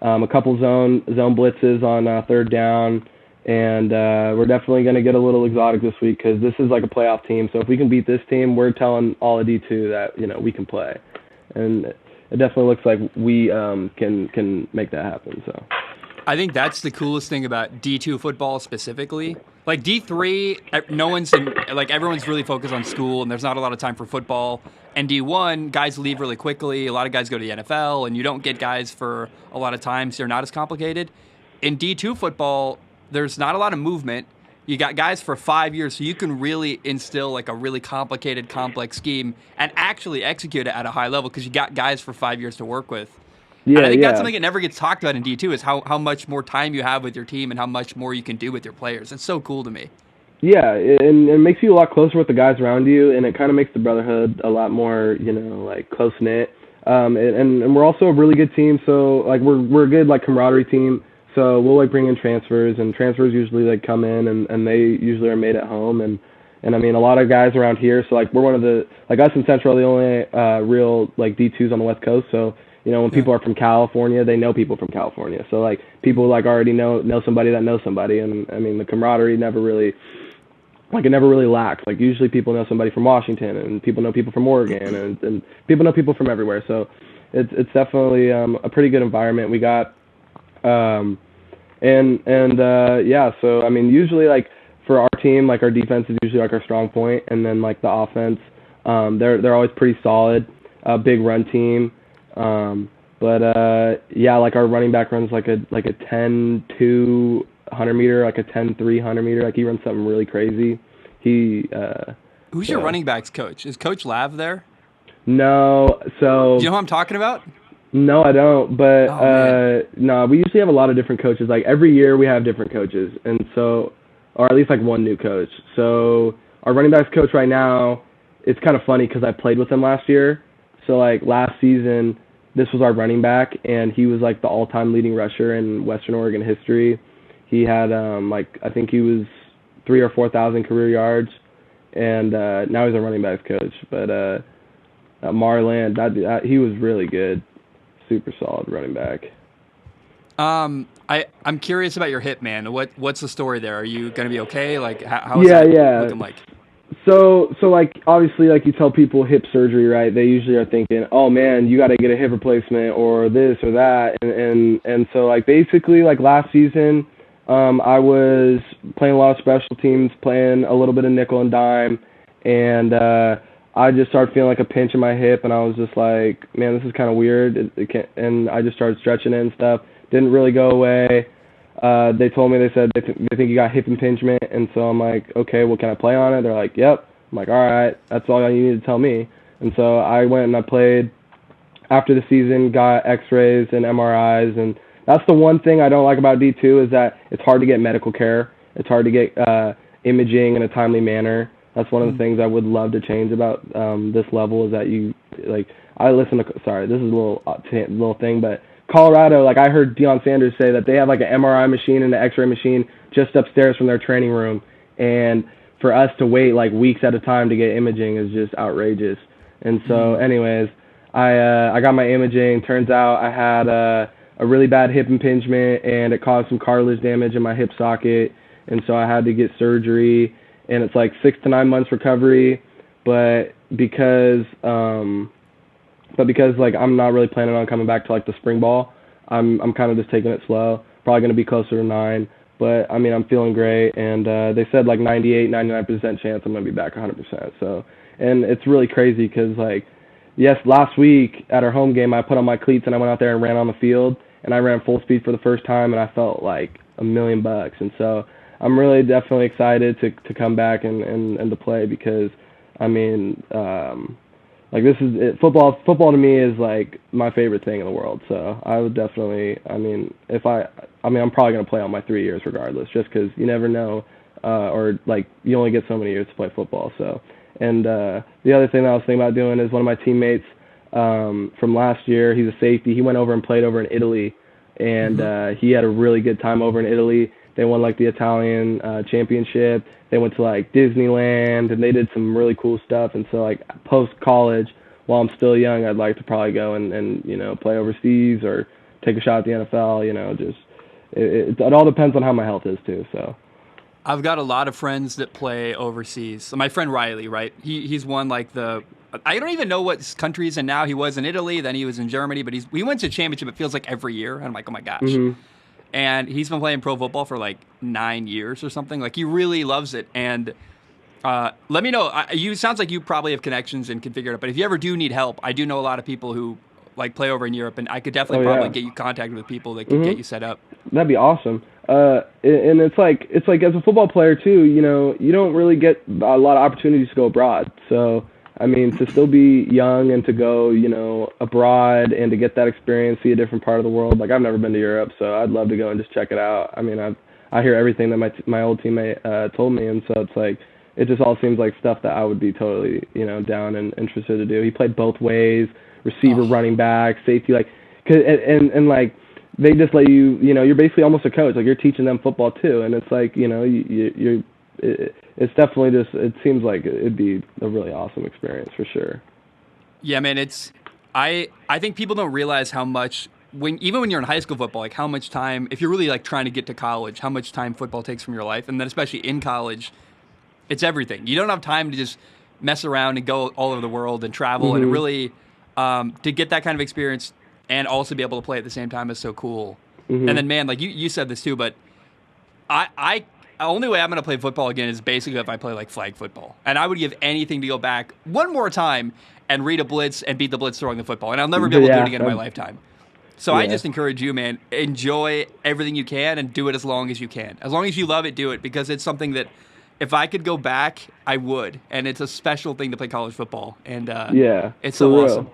a couple zone blitzes on third down, and we're definitely going to get a little exotic this week because this is like a playoff team. So if we can beat this team, we're telling all of D2 that, we can play. And it definitely looks like we can make that happen. So, I think that's the coolest thing about D2 football specifically. Like D3, everyone's really focused on school, and there's not a lot of time for football. And D1, guys leave really quickly. A lot of guys go to the NFL, and you don't get guys for a lot of time, so you're not as complicated. In D2 football, there's not a lot of movement. You got guys for 5 years, so you can really instill like a really complicated, complex scheme and actually execute it at a high level because you got guys for 5 years to work with. Yeah, and I think that's something that never gets talked about in D2 is how much more time you have with your team and how much more you can do with your players. It's so cool to me. Yeah, and it makes you a lot closer with the guys around you, and it kind of makes the brotherhood a lot more, like close-knit. And we're also a really good team, so like we're a good like camaraderie team. So we'll like bring in transfers, and transfers usually like come in and they usually are made at home. And I mean a lot of guys around here. So like we're one of the like us in Central are the only real like D2s on the West Coast. So when people are from California, they know people from California. So like people like already know somebody that knows somebody. And I mean the camaraderie never really lacks. Like usually people know somebody from Washington, and people know people from Oregon, and people know people from everywhere. So it's definitely a pretty good environment. We got. So I mean usually like for our team, like our defense is usually like our strong point, and then like the offense they're always pretty solid, big run team, like our running back runs like a 10-2 100 meter, like a 10-3 100 meter, like he runs something really crazy. Who's your running backs coach? Is Coach Lav there? No, so do you know who I'm talking about? No, I don't, but no, we usually have a lot of different coaches. Like every year we have different coaches, and so, or at least like one new coach. So our running backs coach right now, it's kind of funny because I played with him last year. So like last season, this was our running back, and he was like the all-time leading rusher in Western Oregon history. He had I think he was 3,000 or 4,000 career yards, and now he's a running backs coach. But Marland, he was really good. Super solid running back. I'm curious about your hip, man. What's the story there? Are you going to be okay? Like, how is Yeah, that yeah. looking like? So like obviously like you tell people hip surgery, right? They usually are thinking, oh man, you got to get a hip replacement or this or that, and so like basically like last season, I was playing a lot of special teams, playing a little bit of nickel and dime, and I just started feeling like a pinch in my hip, and I was just like, man, this is kind of weird. It can't, and I just started stretching it and stuff. Didn't really go away. They told me, they said they think you got hip impingement, and so I'm like, okay, well, can I play on it? They're like, yep. I'm like, all right, that's all you need to tell me. And so I went and I played after the season, got X-rays and MRIs, and that's the one thing I don't like about D2 is that it's hard to get medical care. It's hard to get imaging in a timely manner. That's one of the things I would love to change about this level is that you like. I listen to. Sorry, this is a little thing, but Colorado, like I heard Deion Sanders say that they have like an MRI machine and an X-ray machine just upstairs from their training room, and for us to wait like weeks at a time to get imaging is just outrageous. And so, anyways, I got my imaging. Turns out I had a really bad hip impingement, and it caused some cartilage damage in my hip socket, and so I had to get surgery. And it's like 6 to 9 months recovery, but because like I'm not really planning on coming back to like the spring ball, I'm kind of just taking it slow. Probably going to be closer to 9, but I mean I'm feeling great, and they said like 99% chance I'm going to be back 100%. So, and it's really crazy because like, yes, last week at our home game I put on my cleats and I went out there and ran on the field, and I ran full speed for the first time, and I felt like $1,000,000, and so I'm really definitely excited to come back and to play because, I mean, like this is it, football. Football to me is like my favorite thing in the world. So I would definitely. I mean, I'm probably gonna play all my 3 years regardless, just because you never know, or like you only get so many years to play football. So, and the other thing that I was thinking about doing is one of my teammates from last year. He's a safety. He went over and played over in Italy, and he had a really good time over in Italy. They won like the Italian championship. They went to like Disneyland, and they did some really cool stuff. And so like post college, while I'm still young, I'd like to probably go and you know play overseas or take a shot at the NFL. You know, just it all depends on how my health is too. So I've got a lot of friends that play overseas. So my friend Riley, right? He's won like I don't even know what country he's in now. He was in Italy, then he was in Germany, but he went to a championship. It feels like every year. And I'm like, oh my gosh. And he's been playing pro football for like 9 years or something. Like he really loves it. And let me know. Sounds like you probably have connections and can figure it out. But if you ever do need help, I do know a lot of people who like play over in Europe, and I could definitely probably get you contacted with people that could get you set up. That'd be awesome. And it's like as a football player too, you know, you don't really get a lot of opportunities to go abroad. So I mean, to still be young and to go, you know, abroad and to get that experience, see a different part of the world. Like I've never been to Europe, so I'd love to go and just check it out. I mean, I hear everything that my old teammate told me, and so it's like it just all seems like stuff that I would be totally, you know, down and interested to do. He played both ways, receiver, running back, safety, like, and like they just let you, you know, you're basically almost a coach. Like you're teaching them football too, and it's like, you know, it's definitely just, it seems like it'd be a really awesome experience for sure. Yeah, man, I think people don't realize how much, even when you're in high school football, like how much time, if you're really like trying to get to college, how much time football takes from your life. And then especially in college, it's everything. You don't have time to just mess around and go all over the world and travel. And it really, to get that kind of experience and also be able to play at the same time is so cool. And then, man, like you said this too, but the only way I'm going to play football again is basically if I play like flag football. And I would give anything to go back one more time and read a blitz and beat the blitz throwing the football. And I'll never be able to do it again in my lifetime. So I just encourage you, man, enjoy everything you can and do it as long as you can. As long as you love it, do it, because it's something that if I could go back, I would. And it's a special thing to play college football. And it's so awesome.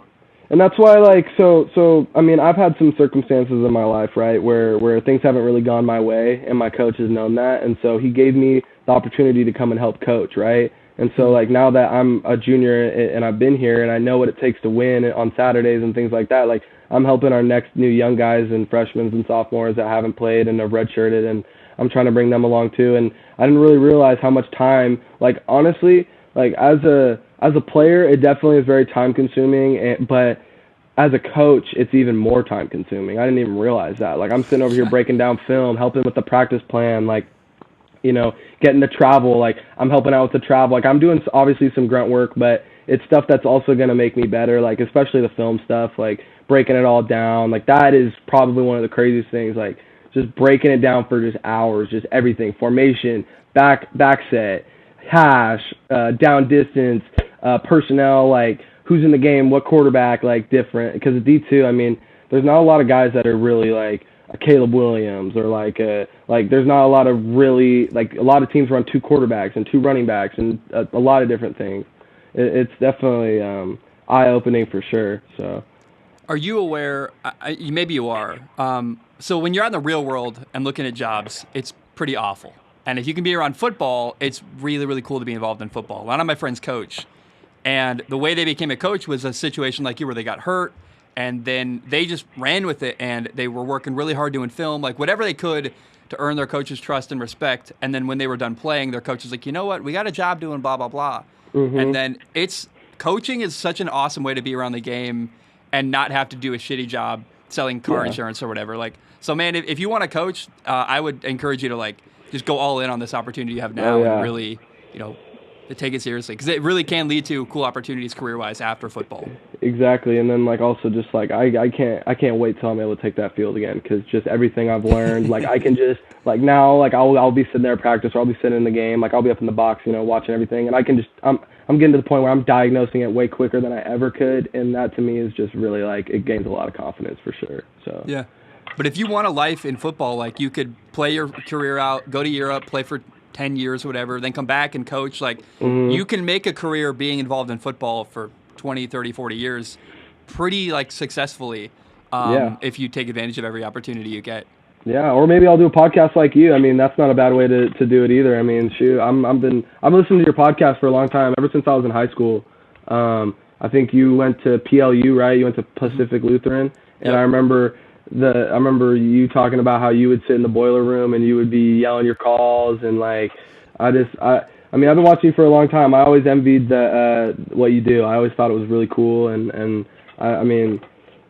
And that's why, like, so I mean, I've had some circumstances in my life, right, where things haven't really gone my way, and my coach has known that, and so he gave me the opportunity to come and help coach, right? And so, like, now that I'm a junior and I've been here and I know what it takes to win on Saturdays and things like that, like, I'm helping our next new young guys and freshmen and sophomores that haven't played and are redshirted, and I'm trying to bring them along too. And I didn't really realize how much time, like, honestly, like, as a player, it definitely is very time consuming, but as a coach, it's even more time consuming. I didn't even realize that. Like, I'm sitting over here breaking down film, helping with the practice plan, like, getting the travel. Like, I'm helping out with the travel. Like, I'm doing obviously some grunt work, but it's stuff that's also going to make me better, like, especially the film stuff, like, breaking it all down. Like, that is probably one of the craziest things, like, just breaking it down for just hours, just everything, formation, back set, hash, down distance, personnel, like, who's in the game, what quarterback, like, different. Because at D2, I mean, there's not a lot of guys that are really, like, a Caleb Williams, or like there's not a lot of really, like, a lot of teams run 2 quarterbacks and 2 running backs and a lot of different things. It's definitely eye-opening for sure. So, are you aware? Maybe you are. So when you're out in the real world and looking at jobs, it's pretty awful. And if you can be around football, it's really, really cool to be involved in football. A lot of my friends coach, and the way they became a coach was a situation like you where they got hurt, and then they just ran with it, and they were working really hard doing film, like whatever they could to earn their coach's trust and respect. And then when they were done playing, their coach was like, you know what, we got a job doing blah, blah, blah. Mm-hmm. And then coaching is such an awesome way to be around the game and not have to do a shitty job selling car insurance or whatever. Like, so man, if you want to coach, I would encourage you to, like, just go all in on this opportunity you have now and really, to take it seriously, because it really can lead to cool opportunities career-wise after football. Exactly, and then, like, also just, like, I can't wait till I'm able to take that field again, because just everything I've learned, like, I can just, like, now, like, I'll be sitting there at practice, or I'll be sitting in the game, like, I'll be up in the box, watching everything, and I can just, I'm getting to the point where I'm diagnosing it way quicker than I ever could, and that to me is just really, like, it gains a lot of confidence for sure. So yeah, but if you want a life in football, like, you could play your career out, go to Europe, play for 10 years or whatever, then come back and coach. Like, you can make a career being involved in football for 20, 30, 40 years pretty, like, successliessly if you take advantage of every opportunity you get. Yeah, or maybe I'll do a podcast like you. I mean, that's not a bad way to do it either. I mean, shoot, I've listened to your podcast for a long time, ever since I was in high school. I think you went to PLU, right? You went to Pacific Lutheran, and yep. I remember you talking about how you would sit in the boiler room and you would be yelling your calls, and, like, I mean, I've been watching you for a long time. I always envied what you do. I always thought it was really cool, and I mean,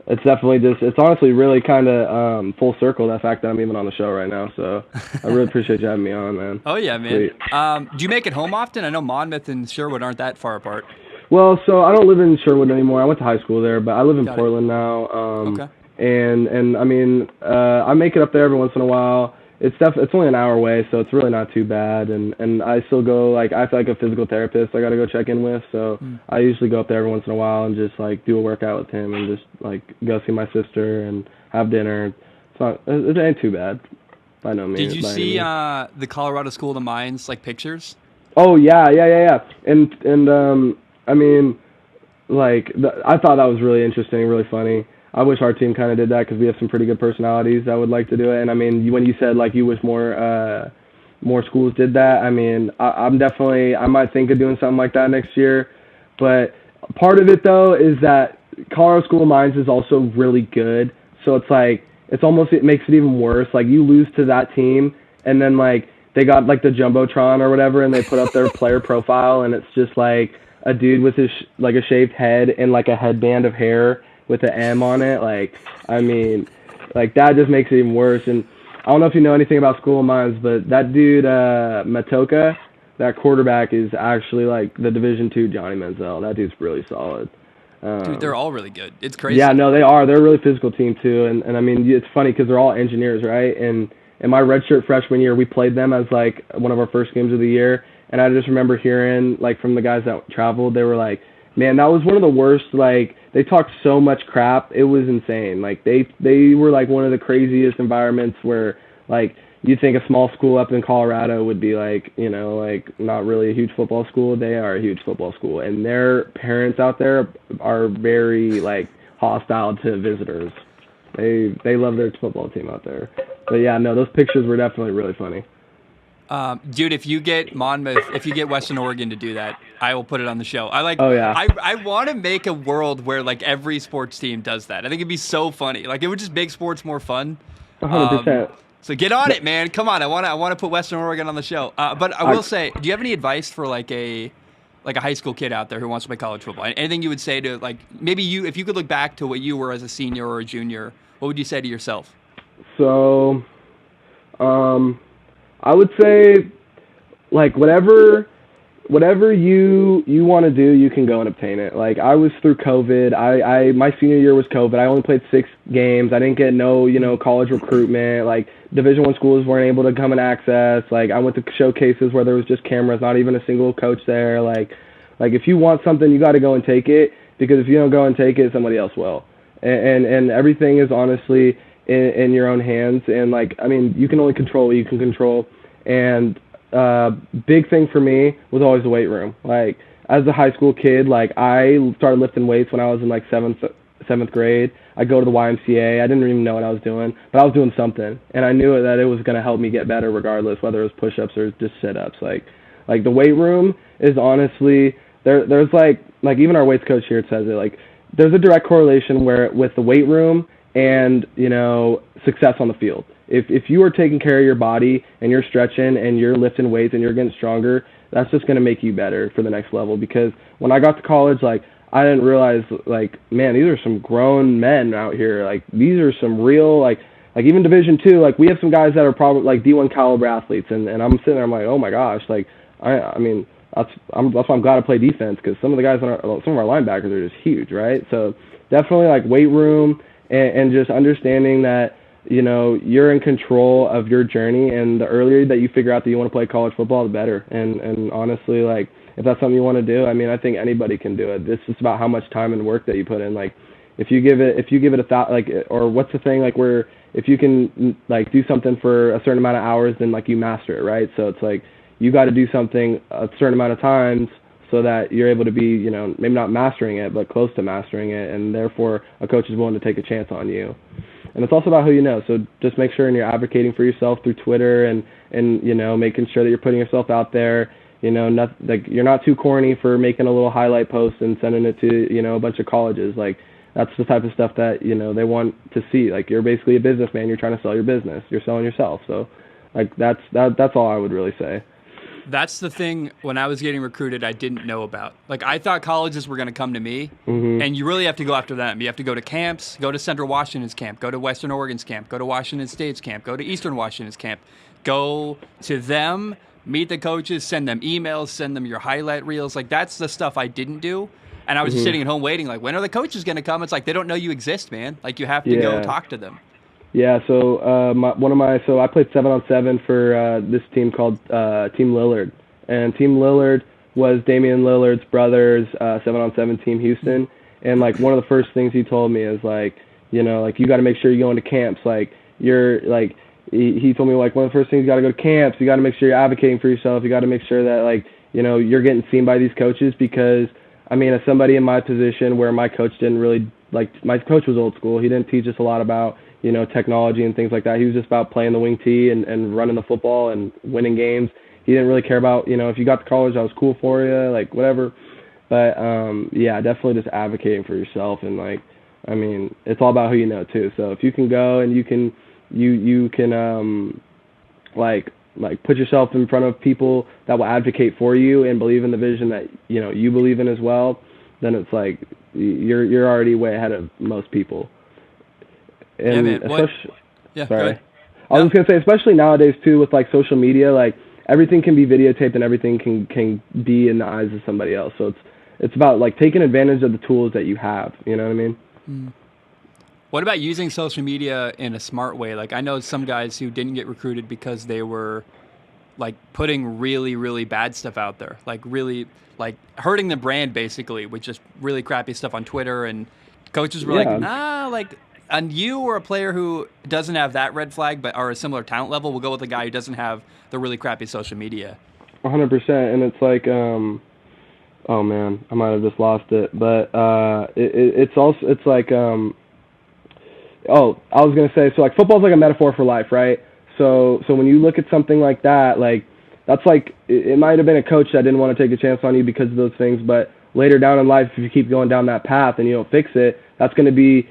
it's definitely it's honestly really kind of full circle, the fact that I'm even on the show right now. So I really appreciate you having me on, man. Oh yeah, man. Do you make it home often? I know Monmouth and Sherwood aren't that far apart. Well, so I don't live in Sherwood anymore. I went to high school there, but I live in Portland now. Okay. And I mean, I make it up there every once in a while. It's only an hour away, so it's really not too bad. And I still go, like, I feel like a physical therapist I got to go check in with, so I usually go up there every once in a while and just, like, do a workout with him and just, like, go see my sister and have dinner. It ain't too bad by no means. Did you see the Colorado School of the Mines, like, pictures? Oh yeah. And I mean, like, I thought that was really interesting, really funny. I wish our team kind of did that, because we have some pretty good personalities that would like to do it. And I mean, when you said, like, you wish more schools did that, I mean, I might think of doing something like that next year. But part of it, though, is that Colorado School of Mines is also really good. So it's like, it makes it even worse. Like, you lose to that team, and then, like, they got, like, the Jumbotron or whatever, and they put up their player profile, and it's just, like, a dude with his, like, a shaved head and, like, a headband of hair with an M on it. Like, I mean, like, that just makes it even worse. And I don't know if you know anything about School of Mines, but that dude, Matoka, that quarterback, is actually, like, the Division II Johnny Manziel. That dude's really solid. Dude, they're all really good. It's crazy. Yeah, no, they are. They're a really physical team, too. And I mean, it's funny because they're all engineers, right? And in my redshirt freshman year, we played them as, like, one of our first games of the year. And I just remember hearing, like, from the guys that traveled, they were like, man, that was one of the worst. Like, they talked so much crap. It was insane. Like, they were, like, one of the craziest environments where, like, you'd think a small school up in Colorado would be, like, like, not really a huge football school. They are a huge football school. And their parents out there are very, like, hostile to visitors. They love their football team out there. But, yeah, no, those pictures were definitely really funny. Dude, if you get Western Oregon to do that, I will put it on the show. Oh, yeah. I want to make a world where, like, every sports team does that. I think it'd be so funny. Like, it would just make sports more fun. 100%. So get on it, man. Come on. I want to put Western Oregon on the show. But I will say, do you have any advice for, like, a like a high school kid out there who wants to play college football? Anything you would say to, like, maybe you, if you could look back to what you were as a senior or a junior, what would you say to yourself? So, I would say, like, whatever you want to do, you can go and obtain it. Like, I was through COVID. My senior year was COVID. I only played 6 games. I didn't get no, college recruitment. Like, Division I schools weren't able to come and access. Like, I went to showcases where there was just cameras, not even a single coach there. Like if you want something, you got to go and take it, because if you don't go and take it, somebody else will. And everything is honestly in your own hands. And, like, I mean, you can only control what you can control. And big thing for me was always the weight room. Like, as a high school kid, like, I started lifting weights when I was in like seventh grade. I go to the YMCA. I didn't even know what I was doing, but I was doing something, and I knew that it was going to help me get better regardless, whether it was push-ups or just sit-ups. Like the weight room is honestly there's like even our weights coach here says it, like, there's a direct correlation with the weight room and, success on the field. If you are taking care of your body and you're stretching and you're lifting weights and you're getting stronger, that's just going to make you better for the next level. Because when I got to college, like, I didn't realize, like, man, these are some grown men out here. Like, these are some real, like even Division II, like, we have some guys that are probably like D1 caliber athletes, and I'm sitting there, I'm like, oh my gosh, like, I mean, that's why I'm glad to play defense, because some of the guys some of our linebackers are just huge, right? So definitely, like, weight room and just understanding that, you're in control of your journey, and the earlier that you figure out that you want to play college football, the better. And honestly, like, if that's something you want to do, I mean, I think anybody can do it. It's just about how much time and work that you put in. Like, if you give it a thought, like, or what's the thing, like, where if you can, like, do something for a certain amount of hours, then, like, you master it, right? So it's like, you got to do something a certain amount of times so that you're able to be, maybe not mastering it, but close to mastering it, and therefore a coach is willing to take a chance on you. And it's also about who you know. So just make sure you're advocating for yourself through Twitter and making sure that you're putting yourself out there. Like, you're not too corny for making a little highlight post and sending it to, a bunch of colleges. Like, that's the type of stuff that, they want to see. Like, you're basically a businessman. You're trying to sell your business. You're selling yourself. So, like, that's all I would really say. That's the thing, when I was getting recruited, I didn't know about. Like, I thought colleges were going to come to me, and you really have to go after them. You have to go to camps, go to Central Washington's camp, go to Western Oregon's camp, go to Washington State's camp, go to Eastern Washington's camp, go to them, meet the coaches, send them emails, send them your highlight reels. Like, that's the stuff I didn't do. And I was just sitting at home waiting, like, when are the coaches going to come? It's like, they don't know you exist, man. Like, you have to go talk to them. Yeah, so I played 7-on-7 for this team called Team Lillard, and Team Lillard was Damian Lillard's brother's 7-on-7 Team Houston, and, like, one of the first things he told me is, like, like, you got to make sure you go into camps. Like, you're like, he told me, like, one of the first things, you got to go to camps. You got to make sure you're advocating for yourself. You got to make sure that, like, you're getting seen by these coaches, because, I mean, as somebody in my position where my coach didn't really, like, my coach was old school. He didn't teach us a lot about technology and things like that. He was just about playing the wing tee and running the football and winning games. He didn't really care about, if you got to college, that was cool for you, like, whatever. But, yeah, definitely just advocating for yourself. And, like, I mean, it's all about who you know, too. So if you can go and you can put yourself in front of people that will advocate for you and believe in the vision that, you believe in as well, then it's like you're already way ahead of most people. And yeah, man. Sorry. I was just going to say, especially nowadays, too, with, like, social media, like, everything can be videotaped and everything can be in the eyes of somebody else. So it's about, like, taking advantage of the tools that you have. You know what I mean? Mm. What about using social media in a smart way? Like, I know some guys who didn't get recruited because they were, like, putting really, really bad stuff out there. Like, really, like, hurting the brand, basically, with just really crappy stuff on Twitter. And coaches were like, nah, like... And you or a player who doesn't have that red flag but are a similar talent level will go with a guy who doesn't have the really crappy social media. 100%. And it's like, oh man, I might have just lost it. But it's like, I was going to say, so, like, football's like a metaphor for life, right? So when you look at something like that, like, that's like, it might have been a coach that didn't want to take a chance on you because of those things, but later down in life, if you keep going down that path and you don't fix it, that's going to be,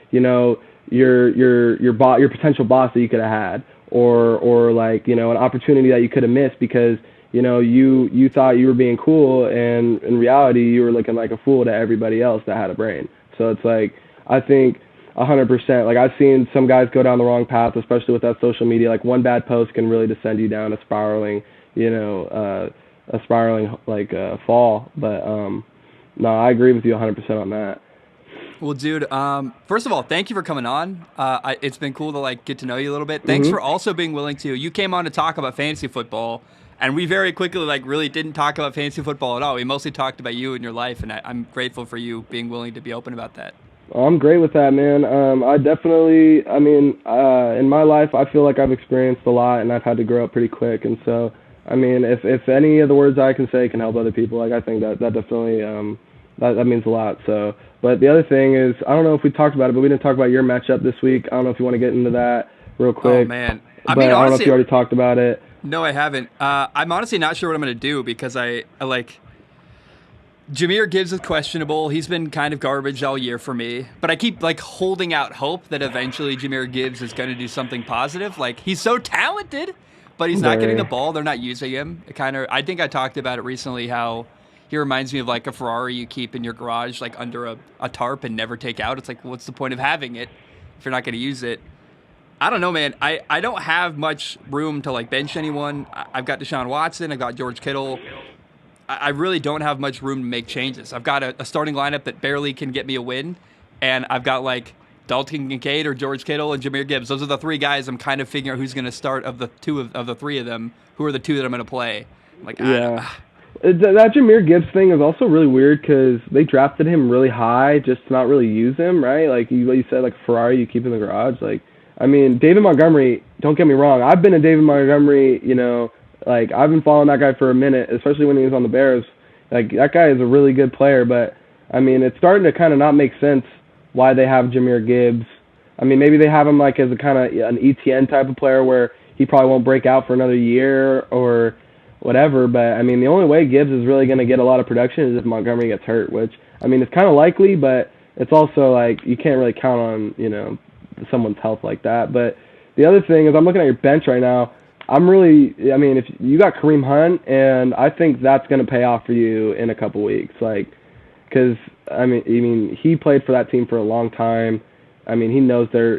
your potential boss that you could have had, or like, an opportunity that you could have missed because, you thought you were being cool, and in reality, you were looking like a fool to everybody else that had a brain. So it's like, I think 100%. Like, I've seen some guys go down the wrong path, especially with that social media. Like, one bad post can really just send you down a spiraling, fall. But no, I agree with you 100% on that. Well, dude, first of all, thank you for coming on. It's been cool to like get to know you a little bit. Thanks Mm-hmm. for also being willing to. You came on to talk about fantasy football, and we very quickly like really didn't talk about fantasy football at all. We mostly talked about you and your life, and I'm grateful for you being willing to be open about that. I'm great with that, man. I definitely, in my life, I feel like I've experienced a lot, and I've had to grow up pretty quick. And so, I mean, if any of the words I can say can help other people, like, I think that definitely that means a lot. So, but the other thing is, I don't know if we talked about it, but we didn't talk about your matchup this week. I don't know if you want to get into that real quick. Oh man, I don't know if you already talked about it. No, I haven't. I'm honestly not sure what I'm going to do because I like. Jahmyr Gibbs is questionable. He's been kind of garbage all year for me. But I keep like holding out hope that eventually Jahmyr Gibbs is going to do something positive. Like, he's so talented, but he's not getting the ball. They're not using him. I think I talked about it recently how he reminds me of like a Ferrari you keep in your garage, like under a tarp and never take out. It's like, what's the point of having it if you're not going to use it? I don't know, man. I don't have much room to like bench anyone. I've got Deshaun Watson. I've got George Kittle. I really don't have much room to make changes. I've got a starting lineup that barely can get me a win, and I've got like Dalton Kincaid or George Kittle and Jahmyr Gibbs. Those are the three guys I'm kind of figuring out who's going to start of the three of them. Who are the two that I'm going to play? I'm like, yeah. That Jahmyr Gibbs thing is also really weird because they drafted him really high just to not really use him, right? Like you said, like Ferrari you keep in the garage. Like, I mean, David Montgomery, don't get me wrong. I've been a David Montgomery, like, I've been following that guy for a minute, especially when he was on the Bears. Like, that guy is a really good player, but, I mean, it's starting to kind of not make sense why they have Jahmyr Gibbs. I mean, maybe they have him, like, as a kind of an ETN type of player where he probably won't break out for another year or whatever, but, I mean, the only way Gibbs is really going to get a lot of production is if Montgomery gets hurt, which, I mean, it's kind of likely, but it's also, like, you can't really count on, someone's health like that. But the other thing is I'm looking at your bench right now. If you got Kareem Hunt, and I think that's going to pay off for you in a couple weeks. Like, because, he played for that team for a long time. I mean, he knows their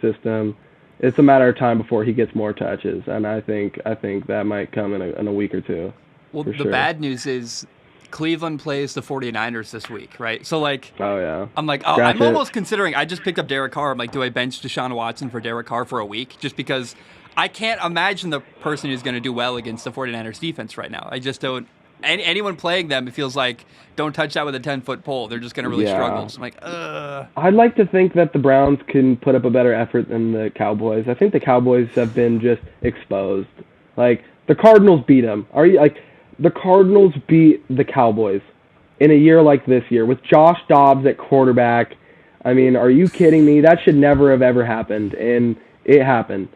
system. It's a matter of time before he gets more touches, and I think that might come in a week or two. Well, the bad news is Cleveland plays the 49ers this week, right? So, like, oh, yeah. I'm like, I'm almost considering, I just picked up Derek Carr. I'm like, do I bench Deshaun Watson for Derek Carr for a week? Just because I can't imagine the person who's going to do well against the 49ers defense right now. I just don't. Anyone playing them, it feels like, don't touch that with a 10-foot pole. They're just going to really struggle. So I'm like, I'd like to think that the Browns can put up a better effort than the Cowboys. I think the Cowboys have been just exposed. Like, the Cardinals beat them. The Cardinals beat the Cowboys in a year like this year with Josh Dobbs at quarterback. I mean, are you kidding me? That should never have ever happened, and it happened.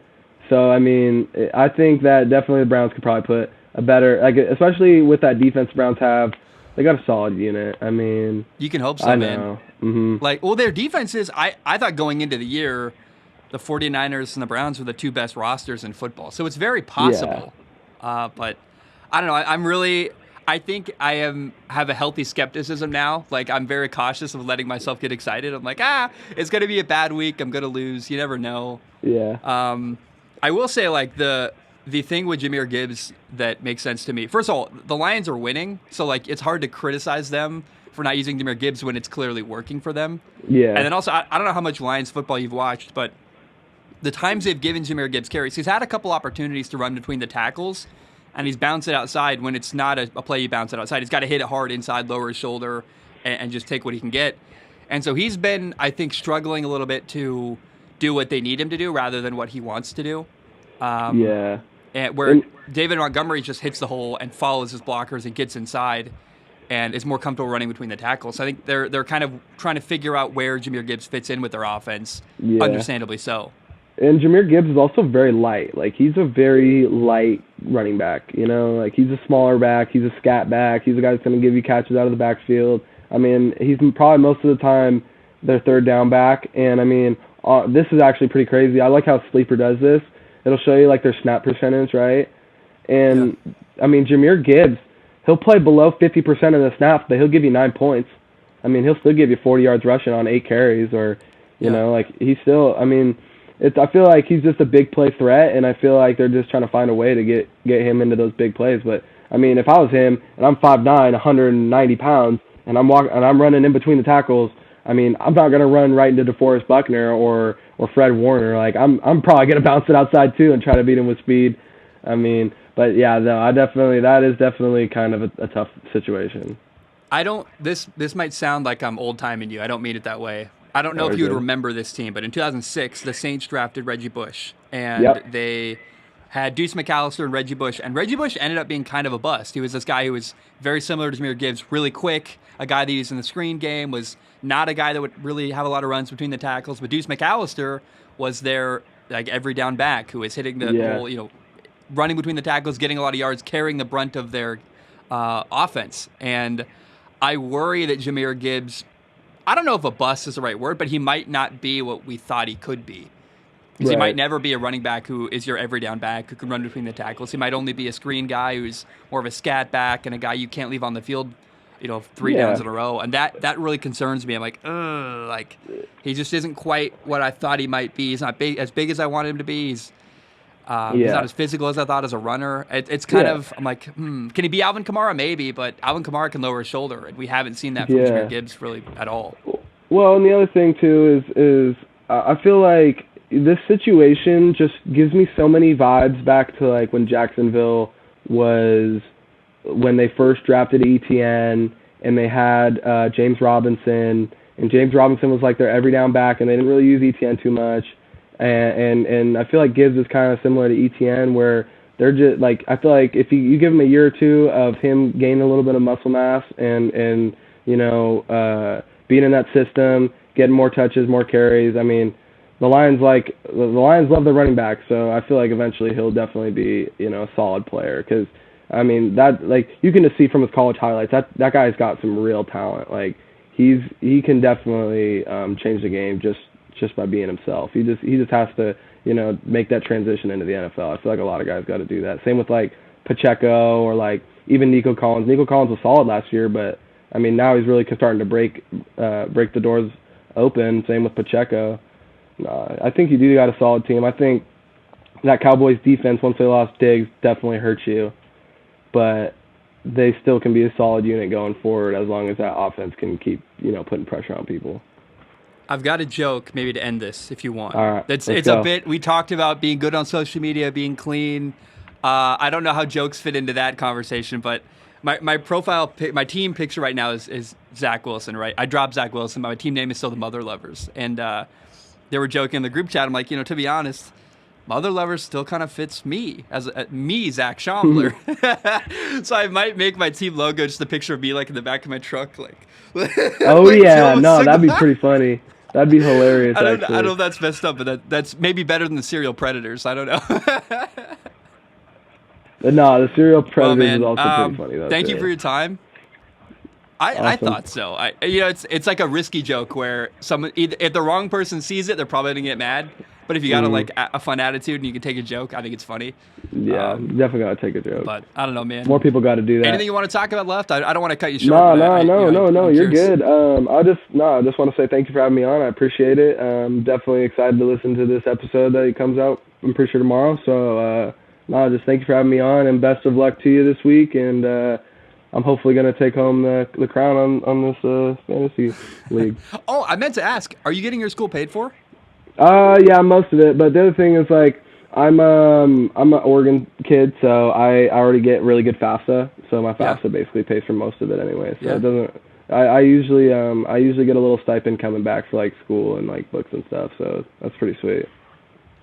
So, I mean, I think that definitely the Browns could probably put a better, like, especially with that defense the Browns have, they got a solid unit. I mean, you can hope so, I man. know. Mm-hmm. Like, well, their defenses, I thought going into the year, the 49ers and the Browns were the two best rosters in football. So it's very possible. Yeah. But I don't know. I think I have a healthy skepticism now. Like, I'm very cautious of letting myself get excited. I'm like, it's going to be a bad week. I'm going to lose. You never know. Yeah. I will say, like, the thing with Jahmyr Gibbs that makes sense to me. First of all, the Lions are winning, so like it's hard to criticize them for not using Jahmyr Gibbs when it's clearly working for them. Yeah. And then also, I don't know how much Lions football you've watched, but the times they've given Jahmyr Gibbs carries, he's had a couple opportunities to run between the tackles, and he's bounced it outside when it's not a play you bounce it outside. He's got to hit it hard inside, lower his shoulder, and just take what he can get. And so he's been, I think, struggling a little bit to do what they need him to do rather than what he wants to do. Yeah. And where David Montgomery just hits the hole and follows his blockers and gets inside and is more comfortable running between the tackles. So I think they're kind of trying to figure out where Jahmyr Gibbs fits in with their offense, understandably so. And Jahmyr Gibbs is also very light. Like, he's a very light running back, Like, he's a smaller back. He's a scat back. He's a guy that's going to give you catches out of the backfield. I mean, he's probably most of the time their third down back. And, I mean, this is actually pretty crazy. I like how Sleeper does this. It'll show you, like, their snap percentage, right? And, I mean, Jahmyr Gibbs, he'll play below 50% of the snaps, but he'll give you 9 points. I mean, he'll still give you 40 yards rushing on 8 carries, or, you know, like, he's still, I mean, I feel like he's just a big play threat, and I feel like they're just trying to find a way to get him into those big plays. But, I mean, if I was him, and I'm 5'9", 190 pounds, and I'm running in between the tackles, I mean, I'm not going to run right into DeForest Buckner or Fred Warner. Like, I'm probably going to bounce it outside, too, and try to beat him with speed. I mean, but, yeah, no, that is definitely kind of a tough situation. This might sound like I'm old-timing you. I don't mean it that way. I don't know if you would remember this team, but in 2006, the Saints drafted Reggie Bush, and they had Deuce McAllister and Reggie Bush, and Reggie Bush ended up being kind of a bust. He was this guy who was very similar to Jahmyr Gibbs, really quick, a guy that used in the screen game, was not a guy that would really have a lot of runs between the tackles, but Deuce McAllister was their like every down back who was hitting the whole, you know, running between the tackles, getting a lot of yards, carrying the brunt of their offense. And I worry that Jahmyr Gibbs, I don't know if a bust is the right word, but he might not be what we thought he could be. Because he might never be a running back who is your every down back who can run between the tackles. He might only be a screen guy who's more of a scat back and a guy you can't leave on the field, you know, 3 downs in a row. And that really concerns me. I'm like, ugh, like he just isn't quite what I thought he might be. He's not as big as I wanted him to be. He's not as physical as I thought as a runner. It's kind of, I'm like, can he be Alvin Kamara? Maybe, but Alvin Kamara can lower his shoulder, and we haven't seen that from Jahmyr Gibbs really at all. Well, and the other thing, too, is I feel like this situation just gives me so many vibes back to, like, when Jacksonville was, when they first drafted ETN, and they had James Robinson, and James Robinson was, like, their every down back, and they didn't really use ETN too much. And I feel like Gibbs is kind of similar to ETN, where they're just like, I feel like if you give him a year or two of him gaining a little bit of muscle mass and you know being in that system, getting more touches, more carries. I mean, the Lions love their running back, so I feel like eventually he'll definitely be, you know, a solid player. Because I mean, that, like, you can just see from his college highlights that guy's got some real talent. Like he can definitely change the game just by being himself. He just has to, you know, make that transition into the NFL. I feel like a lot of guys got to do that. Same with like Pacheco or like even Nico Collins. Nico Collins was solid last year, but I mean now he's really starting to break the doors open. Same with Pacheco. I think you do got a solid team. I think that Cowboys defense, once they lost Diggs, definitely hurts you, but they still can be a solid unit going forward as long as that offense can keep, you know, putting pressure on people. I've got a joke maybe to end this if you want. All right, it's go. a bit, we talked about being good on social media, being clean. I don't know how jokes fit into that conversation, but my profile, my team picture right now is Zach Wilson, right? I dropped Zach Wilson, but my team name is still the Mother Lovers. And they were joking in the group chat. I'm like, you know, to be honest, Mother Lovers still kind of fits me as me, Zach Schambler. So I might make my team logo just a picture of me like in the back of my truck, like. Oh like, yeah, no, that'd be pretty funny. That'd be hilarious. I don't know if that's messed up, but that's maybe better than the serial predators. I don't know. But no, the serial predators man, is also pretty funny. Though, thank you for your time. I thought so. You know, it's like a risky joke where if the wrong person sees it, they're probably gonna get mad. But if you got like a fun attitude and you can take a joke, I think it's funny. Yeah, definitely gotta take a joke. But I don't know, man. More people got to do that. Anything you want to talk about left? I don't want to cut you short. No, you're good. I just want to say thank you for having me on. I appreciate it. I'm definitely excited to listen to this episode that comes out, I'm pretty sure tomorrow. So just thank you for having me on, and best of luck to you this week. And I'm hopefully going to take home the crown on this fantasy league. Oh, I meant to ask, are you getting your school paid for? Yeah, most of it. But the other thing is, like, I'm an Oregon kid, so I already get really good FAFSA. So my FAFSA basically pays for most of it anyway. So it doesn't. I usually get a little stipend coming back for like school and like books and stuff. So that's pretty sweet.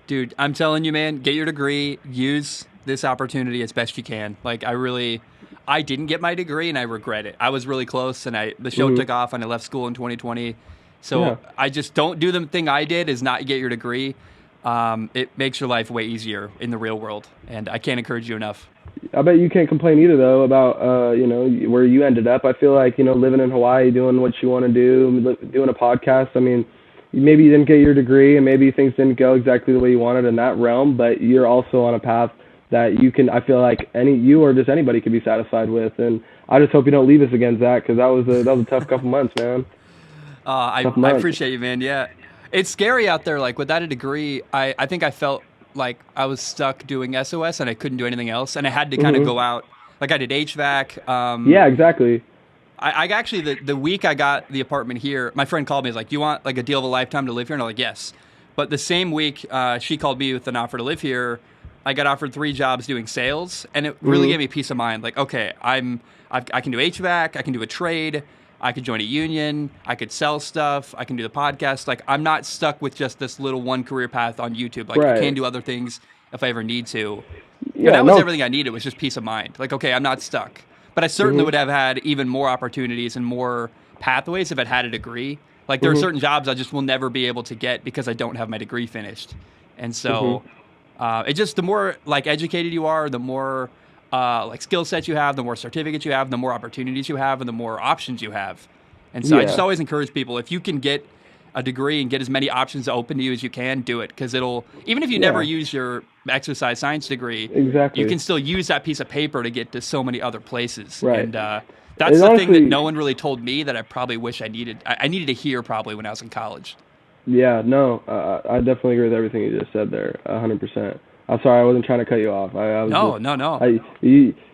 Dude, I'm telling you, man, get your degree. Use this opportunity as best you can. Like, I didn't get my degree, and I regret it. I was really close, and the show took off, and I left school in 2020. So I just don't do the thing I did, is not get your degree. It makes your life way easier in the real world, and I can't encourage you enough. I bet you can't complain either, though, about where you ended up. I feel like, living in Hawaii, doing what you want to do, doing a podcast. I mean, maybe you didn't get your degree, and maybe things didn't go exactly the way you wanted in that realm, but you're also on a path that I feel like you or just anybody could be satisfied with. And I just hope you don't leave us again, Zach, because that was a tough couple months, man. I appreciate you, man. Yeah. It's scary out there. Like without a degree, I think I felt like I was stuck doing SOS and I couldn't do anything else. And I had to kind of go out. Like I did HVAC. Yeah, exactly. I actually, the week I got the apartment here, my friend called me. He's like, do you want like a deal of a lifetime to live here? And I'm like, yes. But the same week she called me with an offer to live here, I got offered 3 jobs doing sales. And it really gave me peace of mind. Like, okay, I can do HVAC. I can do a trade. I could join a union. I could sell stuff. I can do the podcast. Like, I'm not stuck with just this little one career path on YouTube. Like, I can do other things if I ever need to. Yeah, and that was everything I needed, was just peace of mind. Like, okay, I'm not stuck. But I certainly would have had even more opportunities and more pathways if I'd had a degree. Like, there are certain jobs I just will never be able to get because I don't have my degree finished. And so it just, the more, like, educated you are, the more like skill sets you have, the more certificates you have, the more opportunities you have, and the more options you have. And so I just always encourage people, if you can get a degree and get as many options open to you as you can, do it. Because it'll, even if you never use your exercise science degree, you can still use that piece of paper to get to so many other places. Right. And that's the thing that no one really told me that I probably wish I needed. I needed to hear probably when I was in college. Yeah, no, I definitely agree with everything you just said there, 100%. I'm sorry, I wasn't trying to cut you off. No.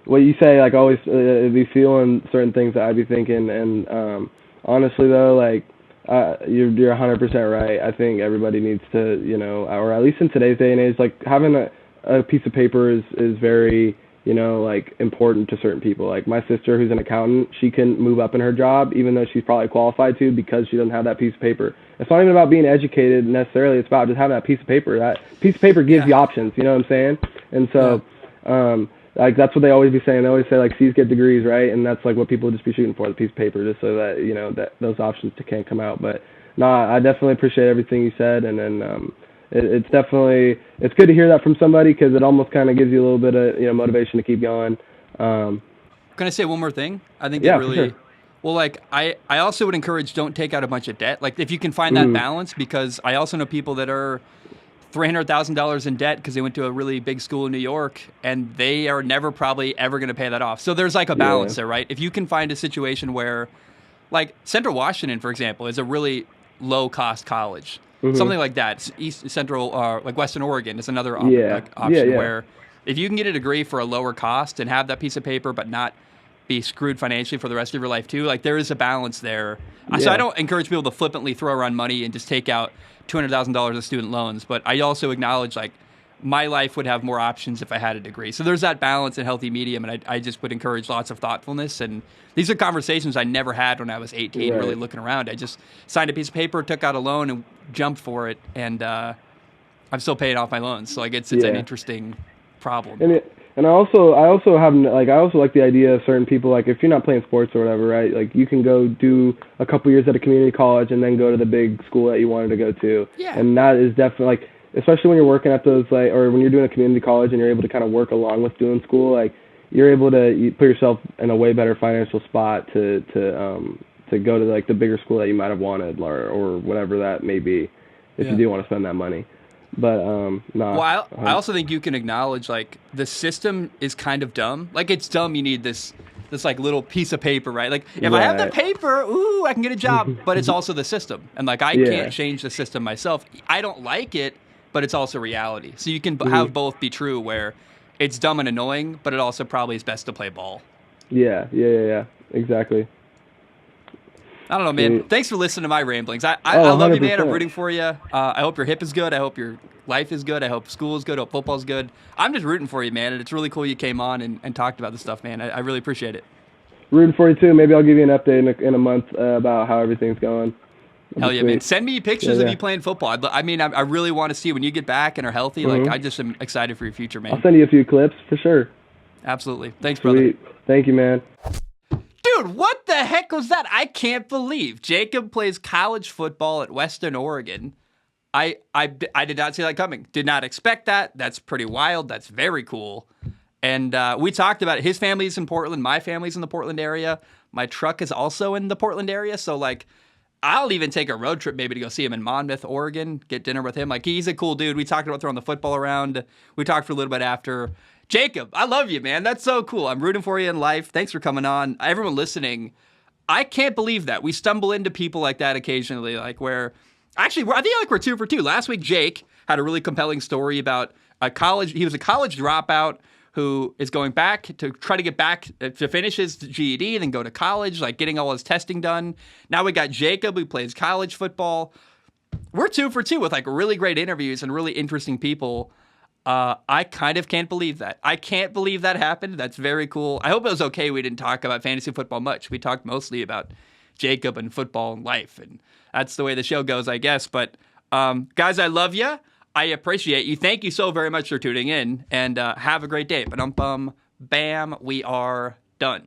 What you say, like, always be feeling certain things that I'd be thinking, and honestly though, like, you're 100% right. I think everybody needs to, or at least in today's day and age, like, having a piece of paper is very, like, important to certain people. Like my sister, who's an accountant, she can move up in her job even though she's probably qualified to, because she doesn't have that piece of paper. It's not even about being educated necessarily. It's about just having that piece of paper. That piece of paper gives you options. You know what I'm saying? And so, like, that's what they always be saying. They always say, like, C's get degrees, right? And that's like what people just be shooting for, the piece of paper, just so that that those options can't come out. But no, I definitely appreciate everything you said, and then it's good to hear that from somebody, because it almost kind of gives you a little bit of motivation to keep going. Can I say one more thing? I think that really. For sure. Well, like, I also would encourage, don't take out a bunch of debt. Like, if you can find that balance, because I also know people that are $300,000 in debt because they went to a really big school in New York, and they are never probably ever going to pay that off. So there's like a balance there, right? If you can find a situation where, like, Central Washington, for example, is a really low-cost college. Something like that. East Central, like Western Oregon is another option where if you can get a degree for a lower cost and have that piece of paper but not be screwed financially for the rest of your life too, like, there is a balance there. So I don't encourage people to flippantly throw around money and just take out $200,000 of student loans, but I also acknowledge, like, my life would have more options if I had a degree. So there's that balance and healthy medium, and I just would encourage lots of thoughtfulness. And these are conversations I never had when I was 18, really looking around. I just signed a piece of paper, took out a loan, and jumped for it, and I'm still paying off my loans. So, like, it's an interesting problem. And I also like the idea of certain people, like, if you're not playing sports or whatever, right? Like, you can go do a couple years at a community college and then go to the big school that you wanted to go to. Yeah. And that is definitely, like, especially when you're working at those, like, or when you're doing a community college and you're able to kind of work along with doing school, like, you're able to put yourself in a way better financial spot to go to, like, the bigger school that you might have wanted, or whatever that may be, if you do want to spend that money. But Well, I also think you can acknowledge, like, the system is kind of dumb. Like, it's dumb. You need this like little piece of paper, right? Like, if I have the paper, I can get a job. But it's also the system, and, like, I can't change the system myself. I don't like it, but it's also reality. So you can have both be true, where it's dumb and annoying, but it also probably is best to play ball. Yeah, exactly. I don't know, man. Thanks for listening to my ramblings. I love you, man. I'm rooting for you. I hope your hip is good. I hope your life is good. I hope school is good. I hope football is good. I'm just rooting for you, man. And it's really cool you came on and talked about this stuff, man. I really appreciate it. Rooting for you, too. Maybe I'll give you an update in a month about how everything's going. Hell yeah, man. Send me pictures of you playing football. I really want to see when you get back and are healthy. Like, I just am excited for your future, man. I'll send you a few clips for sure. Absolutely. Thanks, brother. Thank you, man. Dude, what the heck was that? I can't believe Jacob plays college football at Western Oregon. I did not see that coming. Did not expect that. That's pretty wild. That's very cool. And we talked about it. His family's in Portland. My family's in the Portland area. My truck is also in the Portland area. So, like, I'll even take a road trip maybe to go see him in Monmouth, Oregon, get dinner with him. Like, he's a cool dude. We talked about throwing the football around. We talked for a little bit after. Jacob, I love you, man. That's so cool. I'm rooting for you in life. Thanks for coming on. Everyone listening, I can't believe that. We stumble into people like that occasionally, like where actually I think like we're 2 for 2. Last week, Jake had a really compelling story about he was a college dropout who is going back to try to get back to finish his GED and then go to college, like getting all his testing done. Now we got Jacob who plays college football. We're 2 for 2 with like really great interviews and really interesting people. I kind of can't believe that. I can't believe that happened. That's very cool. I hope it was okay we didn't talk about fantasy football much. We talked mostly about Jacob and football and life, and that's the way the show goes, I guess. But guys, I love you. I appreciate you. Thank you so very much for tuning in, and have a great day. Ba-dum-bum, bam, we are done.